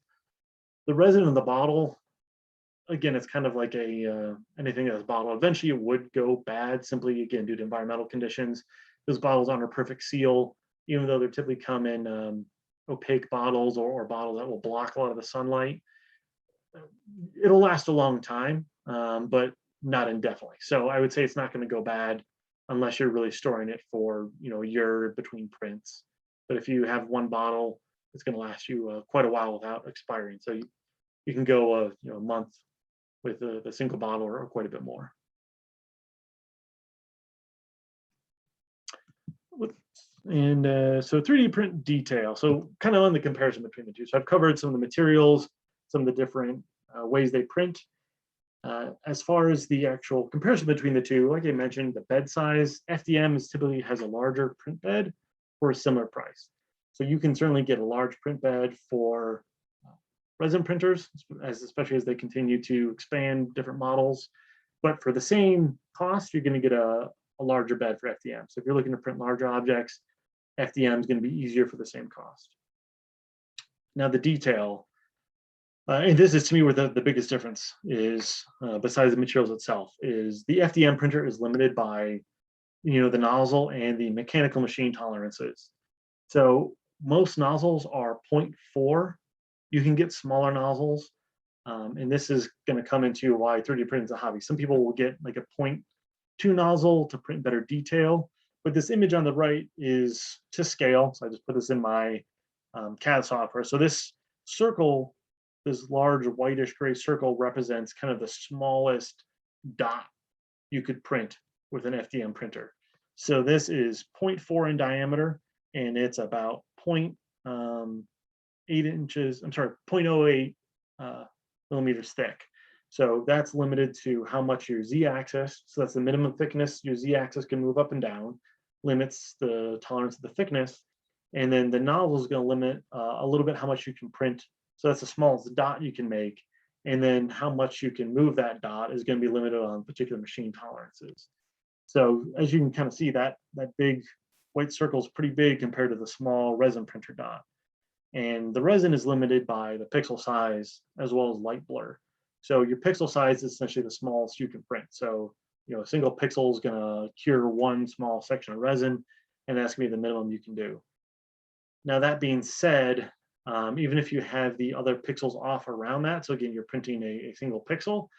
the resin in the bottle, again, it's kind of like anything that's bottled. Eventually it would go bad simply, again, due to environmental conditions. Those bottles aren't a perfect seal, even though they typically come in opaque bottles or bottles that will block a lot of the sunlight. It'll last a long time, but not indefinitely. So I would say it's not going to go bad unless you're really storing it for a year between prints. But if you have one bottle, it's going to last you quite a while without expiring. So you can go a month with the single bottle or quite a bit more. And so 3D print detail. So kind of on the comparison between the two. So I've covered some of the materials, some of the different ways they print. As far as the actual comparison between the two, like I mentioned, the bed size, FDM typically has a larger print bed for a similar price. So you can certainly get a large print bed for resin printers, especially as they continue to expand different models. But for the same cost, you're going to get a larger bed for FDM. So if you're looking to print larger objects, FDM is going to be easier for the same cost. Now the detail, and this is to me where the biggest difference is, besides the materials itself, is the FDM printer is limited by the nozzle and the mechanical machine tolerances. So most nozzles are 0.4. You can get smaller nozzles, and this is going to come into why 3D printing is a hobby. Some people will get like a 0.2 nozzle to print better detail, but this image on the right is to scale. So I just put this in my CAD software. So this circle, this large whitish gray circle, represents kind of the smallest dot you could print with an FDM printer. So this is 0.4 in diameter, and it's about I'm sorry, 0.08 millimeters thick. So that's limited to how much your z-axis, so that's the minimum thickness your z-axis can move up and down, limits the tolerance of the thickness. And then the nozzle is going to limit a little bit how much you can print. So that's the smallest dot you can make. And then how much you can move that dot is going to be limited on particular machine tolerances. So as you can kind of see, that big white circle is pretty big compared to the small resin printer dot. And the resin is limited by the pixel size as well as light blur. So your pixel size is essentially the smallest you can print. So, a single pixel is going to cure one small section of resin, and that's going to be the minimum you can do. Now, that being said, even if you have the other pixels off around that, so again, you're printing a single pixel,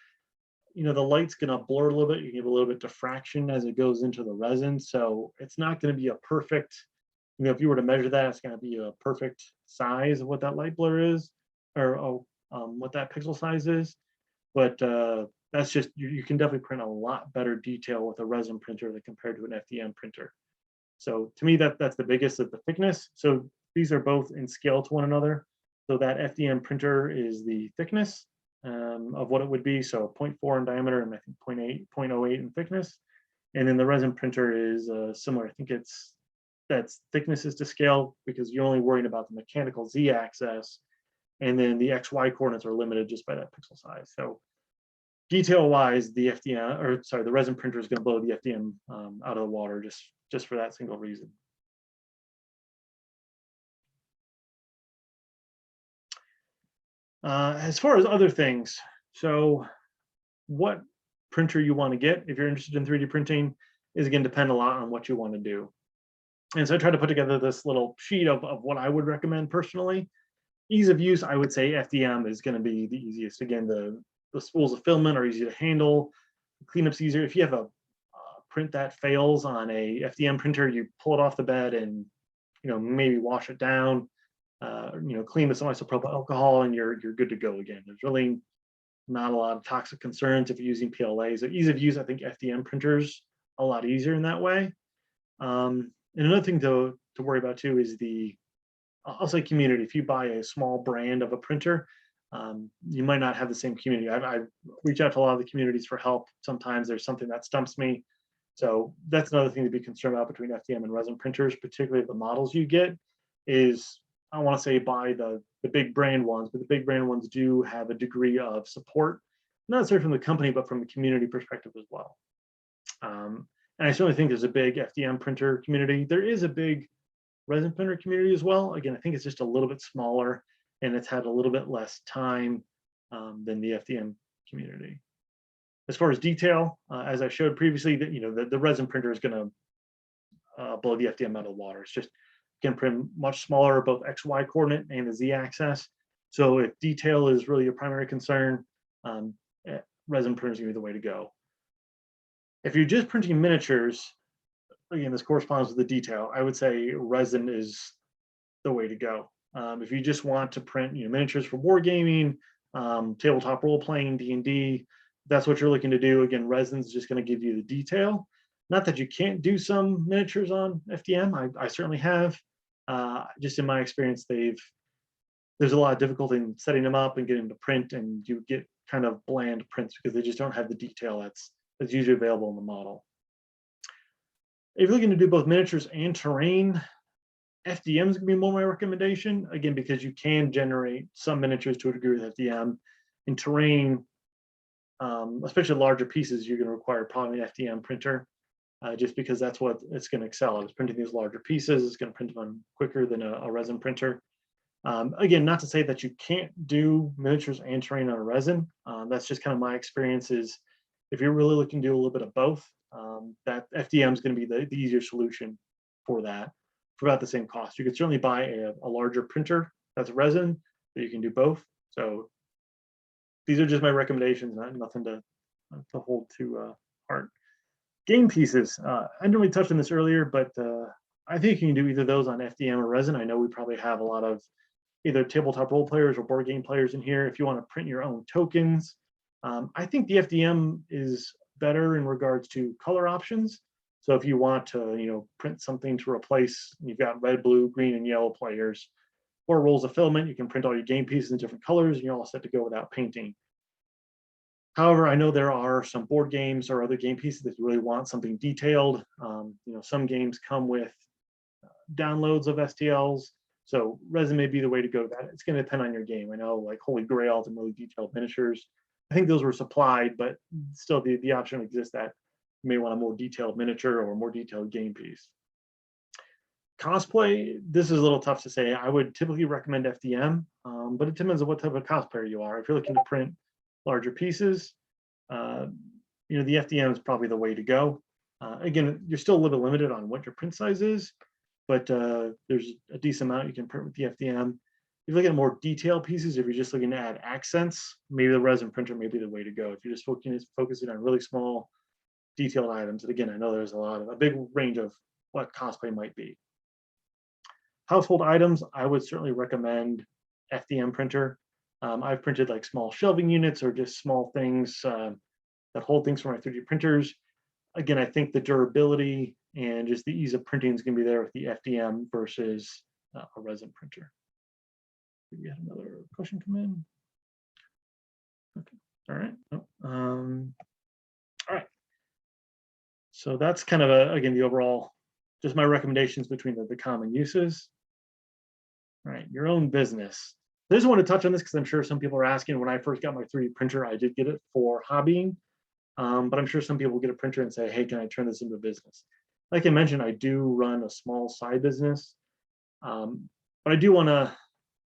the light's going to blur a little bit. You give a little bit diffraction as it goes into the resin. So it's not going to be a perfect, if you were to measure that, it's going to be a perfect size of what that light blur is, or what that pixel size is. But that's just, you can definitely print a lot better detail with a resin printer than compared to an FDM printer. So to me, that's the biggest of the thickness. So these are both in scale to one another. So that FDM printer is the thickness of what it would be. So 0.4 in diameter and I think 0.08 in thickness. And then the resin printer is similar. I think that's thickness is to scale because you're only worrying about the mechanical z-axis, and then the XY coordinates are limited just by that pixel size. So detail-wise, the resin printer is going to blow the FDM out of the water just for that single reason. As far as other things, so what printer you want to get if you're interested in 3D printing is going to depend a lot on what you want to do. And so I tried to put together this little sheet of what I would recommend personally. Ease of use, I would say FDM is going to be the easiest. Again, the spools of filament are easy to handle. Cleanup's easier. If you have a print that fails on a FDM printer, you pull it off the bed and maybe wash it down, clean with some isopropyl alcohol, and you're good to go again. There's really not a lot of toxic concerns if you're using PLA. So ease of use, I think FDM printers a lot easier in that way. And another thing to worry about too is I'll say community. If you buy a small brand of a printer, you might not have the same community. I reach out to a lot of the communities for help. Sometimes there's something that stumps me. So that's another thing to be concerned about between FDM and resin printers, particularly the models you get, is I want to say buy the big brand ones, but the big brand ones do have a degree of support, not necessarily from the company, but from the community perspective as well. And I certainly think there's a big FDM printer community. There is a big resin printer community as well. Again, I think it's just a little bit smaller and it's had a little bit less time than the FDM community. As far as detail, as I showed previously, that the resin printer is going to blow the FDM out of the water. It's just can print much smaller, both XY coordinate and the Z-axis. So if detail is really your primary concern, resin printer is going to be the way to go. If you're just printing miniatures, again, this corresponds with the detail. I would say resin is the way to go. If you just want to print, miniatures for wargaming, tabletop role playing, D&D, that's what you're looking to do. Again, resin's just going to give you the detail. Not that you can't do some miniatures on FDM. I certainly have. Just in my experience, there's a lot of difficulty in setting them up and getting them to print, and you get kind of bland prints because they just don't have the detail that's usually available in the model. If you're looking to do both miniatures and terrain, FDM is going to be more my recommendation, again, because you can generate some miniatures to a degree with FDM. In terrain, especially larger pieces, you're going to require probably an FDM printer, just because that's what it's going to excel at. It's printing these larger pieces. It's going to print them quicker than a resin printer. Again, not to say that you can't do miniatures and terrain on a resin. That's just kind of my experience is if you're really looking to do a little bit of both, that FDM is going to be the easier solution for that for about the same cost. You could certainly buy a larger printer that's resin that you can do both. So these are just my recommendations, nothing to hold to heart. Game pieces. I didn't really touch on this earlier, but I think you can do either those on FDM or resin. I know we probably have a lot of either tabletop role players or board game players in here. If you want to print your own tokens, I think the FDM is better in regards to color options. So if you want to, print something to replace, you've got red, blue, green, and yellow players. 4 rolls of filament. You can print all your game pieces in different colors, and you're all set to go without painting. However, I know there are some board games or other game pieces that you really want something detailed. Some games come with downloads of STLs, so resin may be the way to go. That it's going to depend on your game. I know, like Holy Grail and really detailed miniatures, I think those were supplied, but still the option exists that you may want a more detailed miniature or a more detailed game piece. Cosplay, this is a little tough to say. I would typically recommend FDM, but it depends on what type of cosplayer you are. If you're looking to print larger pieces, the FDM is probably the way to go. Again, you're still a little bit limited on what your print size is, but there's a decent amount you can print with the FDM. If you're looking at more detailed pieces, if you're just looking to add accents, maybe the resin printer may be the way to go. If you're just focusing on really small, detailed items, and again, I know there's a big range of what cosplay might be. Household items, I would certainly recommend FDM printer. I've printed like small shelving units or just small things that hold things for my 3D printers. Again, I think the durability and just the ease of printing is going to be there with the FDM versus a resin printer. We had another question come in. Okay, all right. All right. So that's kind of again, the overall, just my recommendations between the common uses. All right, your own business. I just want to touch on this because I'm sure some people are asking. When I first got my 3D printer, I did get it for hobbying, but I'm sure some people get a printer and say, hey, can I turn this into a business? Like I mentioned, I do run a small side business, but I do want to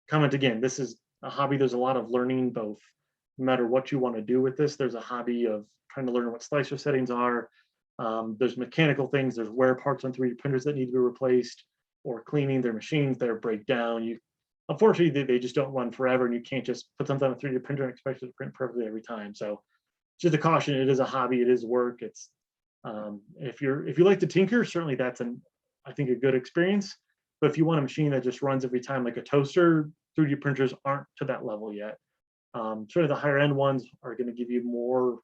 comment again, this is a hobby. There's a lot of learning, both no matter what you want to do with this. There's a hobby of trying to learn what slicer settings are. There's mechanical things, there's wear parts on 3D printers that need to be replaced, or cleaning their machines that break down. Unfortunately, they just don't run forever, and you can't just put something on a 3D printer and expect it to print perfectly every time. So just a caution, it is a hobby, it is work. It's if you like to tinker, certainly that's I think a good experience. But if you want a machine that just runs every time like a toaster, 3D printers aren't to that level yet. Sort of the higher end ones are going to give you more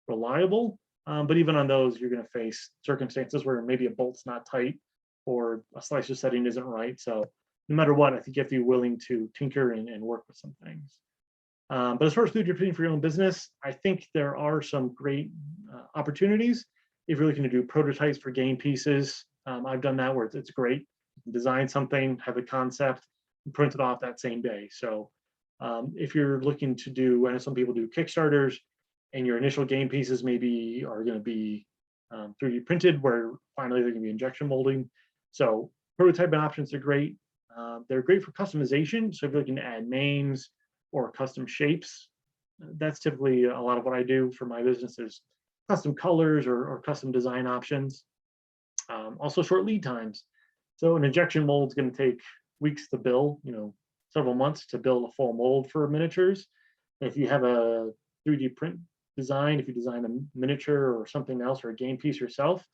reliable, but even on those, you're going to face circumstances where maybe a bolt's not tight or a slicer setting isn't right. So no matter what, I think you have to be willing to tinker and work with some things. But as far as 3D printing for your own business, I think there are some great opportunities. If you're looking to do prototypes for game pieces, I've done that where it's great. You can design something, have a concept, and print it off that same day. So if you're looking to do, I know some people do Kickstarters, and your initial game pieces maybe are going to be 3D printed, where finally they're going to be injection molding. So prototyping options are great. They're great for customization. So if you're looking to add names or custom shapes, that's typically a lot of what I do for my business. Is custom colors or custom design options. Also short lead times. So an injection mold is going to take weeks to build, several months to build a full mold for miniatures. If you have a 3D print design, if you design a miniature or something else or a game piece yourself,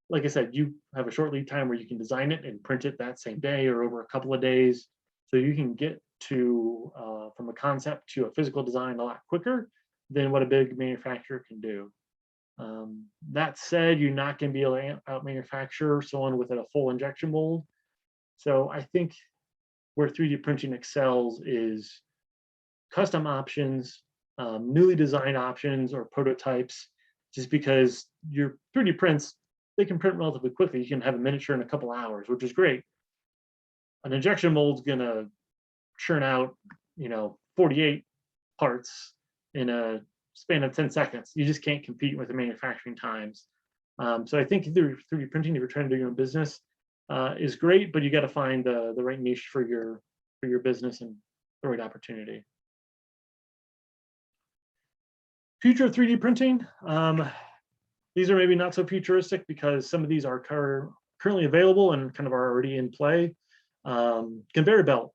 like I said, you have a short lead time where you can design it and print it that same day or over a couple of days. So you can get to from a concept to a physical design a lot quicker than what a big manufacturer can do. That said, you're not going to be able to out manufacture someone with a full injection mold. So I think where 3D printing excels is custom options, newly designed options or prototypes, just because your 3D prints, they can print relatively quickly. You can have a miniature in a couple hours, which is great. An injection mold's gonna churn out, 48 parts in a span of 10 seconds. You just can't compete with the manufacturing times. So I think 3D printing, if you're trying to do your own business, is great, but you got to find the right niche for your business and the right opportunity. Future of 3D printing. These are maybe not so futuristic because some of these are currently available and kind of are already in play. Conveyor belt.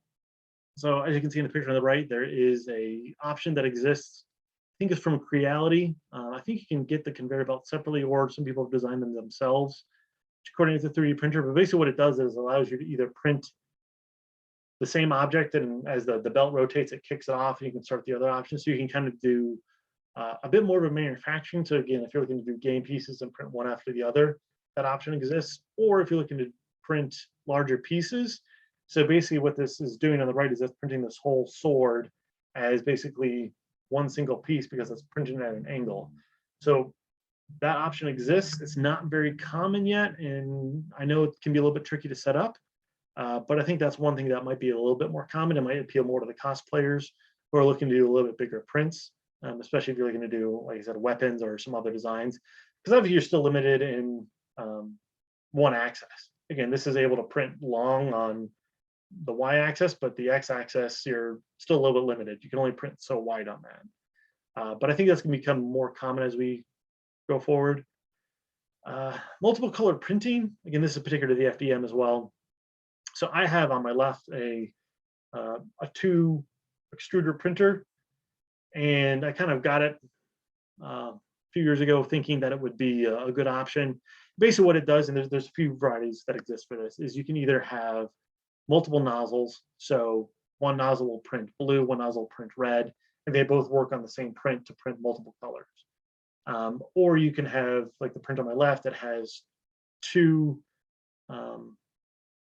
So as you can see in the picture on the right, there is a option that exists. I think it's from Creality. I think you can get the conveyor belt separately, or some people have designed them themselves according to the 3D printer. But basically what it does is allows you to either print the same object, and as the belt rotates, it kicks it off, and you can start the other option. So you can kind of do a bit more of a manufacturing. So again, if you're looking to do game pieces and print one after the other, that option exists. Or if you're looking to print larger pieces, So basically what this is doing on the right is it's printing this whole sword as basically one single piece because it's printed at an angle. So that option exists. It's not very common yet, and I know it can be a little bit tricky to set up, but I think that's one thing that might be a little bit more common. It might appeal more to the cosplayers who are looking to do a little bit bigger prints, especially if you're looking to do, like I said, weapons or some other designs, because obviously you're still limited in one axis. Again, this is able to print long on the y-axis, but the x-axis, you're still a little bit limited. You can only print so wide on that. But I think that's going to become more common as we go forward. Multiple color printing. Again, this is particular to the FDM as well. So I have on my left a 2 extruder printer, and I kind of got it a few years ago thinking that it would be a good option. Basically what it does, and there's a few varieties that exist for this, is you can either have multiple nozzles. So one nozzle will print blue, one nozzle will print red, and they both work on the same print to print multiple colors. Or you can have, like the print on my left, that has 2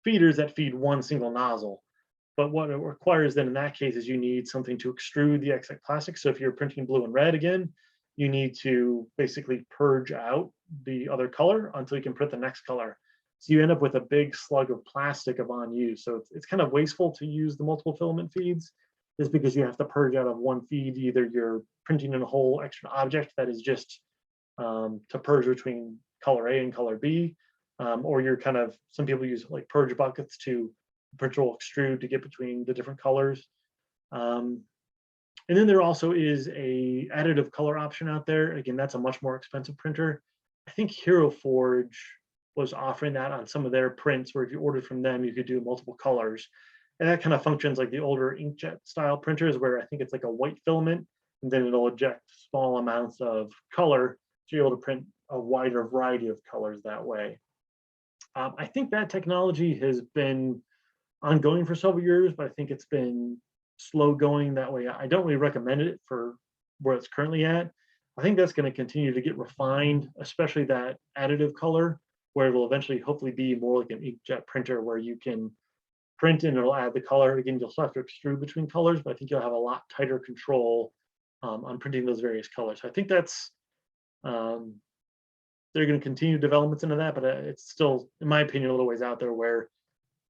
feeders that feed one single nozzle. But what it requires then in that case is you need something to extrude the exact plastic. So if you're printing blue and red again, you need to basically purge out the other color until you can print the next color. So you end up with a big slug of plastic of unused. So it's kind of wasteful to use the multiple filament feeds, just because you have to purge out of one feed. Either you're printing in a whole extra object that is just to purge between color A and color B, or you're kind of, some people use like purge buckets to printer will extrude to get between the different colors. And then there also is a additive color option out there. Again, that's a much more expensive printer. I think Hero Forge was offering that on some of their prints, where if you ordered from them, you could do multiple colors. And that kind of functions like the older inkjet style printers, where I think it's like a white filament, and then it'll eject small amounts of color, so you're able to print a wider variety of colors that way. I think that technology has been ongoing for several years, but I think it's been slow going that way. I don't really recommend it for where it's currently at. I think that's going to continue to get refined, especially that additive color, where it will eventually hopefully be more like an inkjet printer, where you can print and it'll add the color. Again, you'll still have to extrude between colors, but I think you'll have a lot tighter control on printing those various colors. So I think that's, they're going to continue developments into that, but it's still, in my opinion, a little ways out there, where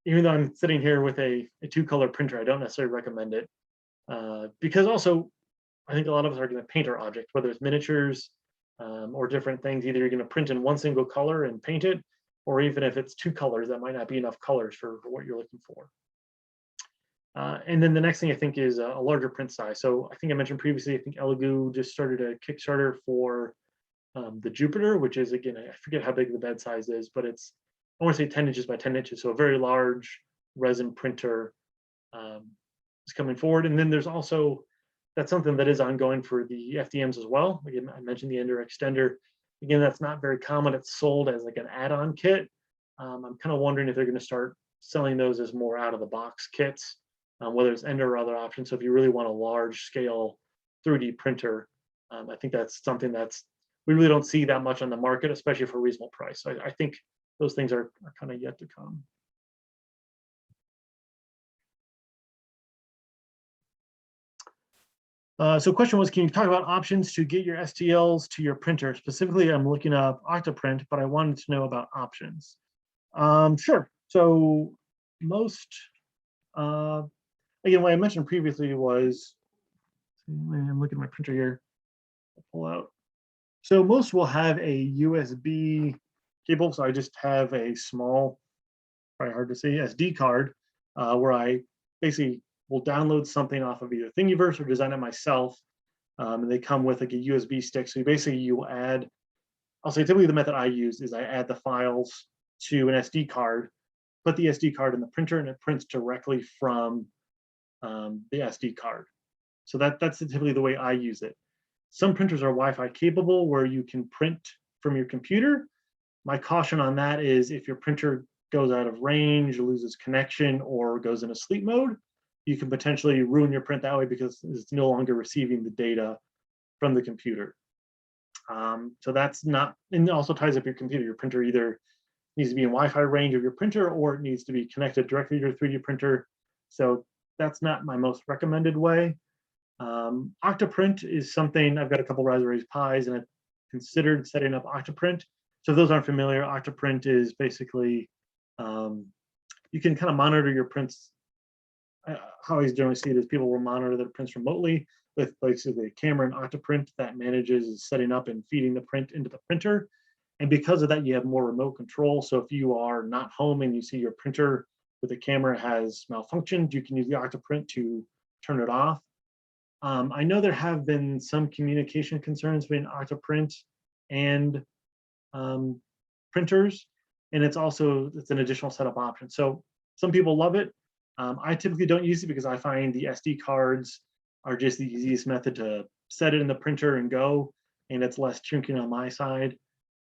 even though I'm sitting here with a 2-color printer, I don't necessarily recommend it. Because also, I think a lot of us are going to paint our object, whether it's miniatures or different things. Either you're going to print in one single color and paint it, or even if it's 2 colors, that might not be enough colors for what you're looking for. And then the next thing I think is a larger print size. So I think I mentioned previously, I think Elegoo just started a Kickstarter for the Jupiter, which is, again, I forget how big the bed size is, but it's, I want to say 10 inches by 10 inches. So a very large resin printer is coming forward. And then there's also, that's something that is ongoing for the FDMs as well. Again, I mentioned the Ender Extender. Again, that's not very common. It's sold as like an add-on kit. I'm kind of wondering if they're going to start selling those as more out-of-the-box kits, whether it's Ender or other options. So if you really want a large-scale 3D printer, I think that's something that's, we really don't see that much on the market, especially for a reasonable price. So I think those things are kind of yet to come. So question was, can you talk about options to get your STLs to your printer? Specifically, I'm looking up Octoprint, but I wanted to know about options. Sure. So most, again, what I mentioned previously was, I'm looking at my printer here, I'll pull out. So most will have a USB cable. So I just have a small, probably hard to see, SD card, where I basically will download something off of either Thingiverse or design it myself. And they come with like a USB stick. So basically you will add, I'll say typically the method I use is I add the files to an SD card, put the SD card in the printer, and it prints directly from the SD card. So that's typically the way I use it. Some printers are Wi-Fi capable, where you can print from your computer. My caution on that is if your printer goes out of range, loses connection, or goes into sleep mode, you can potentially ruin your print that way because it's no longer receiving the data from the computer. So that's not, and it also ties up your computer. Your printer either needs to be in Wi-Fi range of your printer, or it needs to be connected directly to your 3D printer. So that's not my most recommended way. Octoprint is something, I've got a couple Raspberry Pis and I've considered setting up Octoprint. So if those aren't familiar, Octoprint is basically, you can kind of monitor your prints. How I generally see it is people will monitor their prints remotely with basically a camera and Octoprint that manages setting up and feeding the print into the printer. And because of that, you have more remote control. So if you are not home and you see your printer with the camera has malfunctioned, you can use the Octoprint to turn it off. I know there have been some communication concerns between Octoprint and printers, and it's an additional setup option. So some people love it. I typically don't use it because I find the SD cards are just the easiest method to set it in the printer and go, and it's less chunking on my side.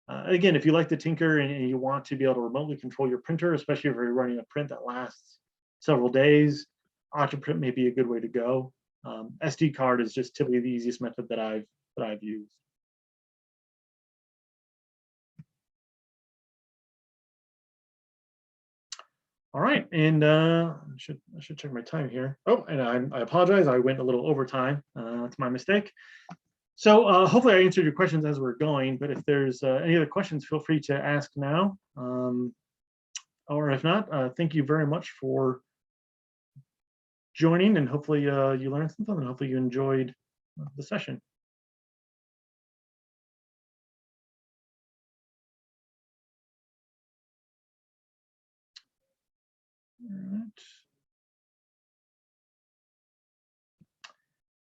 Again, if you like to tinker and you want to be able to remotely control your printer, especially if you're running a print that lasts several days, Octoprint may be a good way to go. SD card is just typically the easiest method that I've used. All right, and I should check my time here. Oh, and I apologize, I went a little over time. That's my mistake. So hopefully I answered your questions as we're going, but if there's any other questions, feel free to ask now. Or if not, thank you very much for joining, and hopefully you learned something, and hopefully you enjoyed the session. All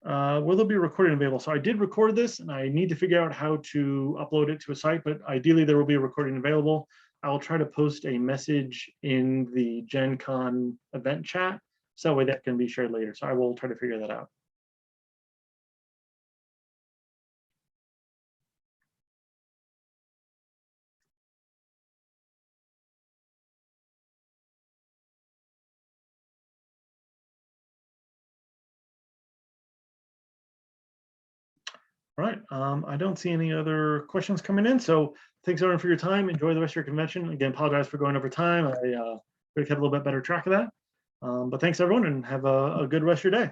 right. Will there be a recording available? So I did record this, and I need to figure out how to upload it to a site, but ideally there will be a recording available. I will try to post a message in the GenCon event chat, so that way that can be shared later. So I will try to figure that out. All right, I don't see any other questions coming in, so thanks everyone for your time. Enjoy the rest of your convention. Again, apologize for going over time. I could have kept a little bit better track of that. But thanks everyone, and have a good rest of your day.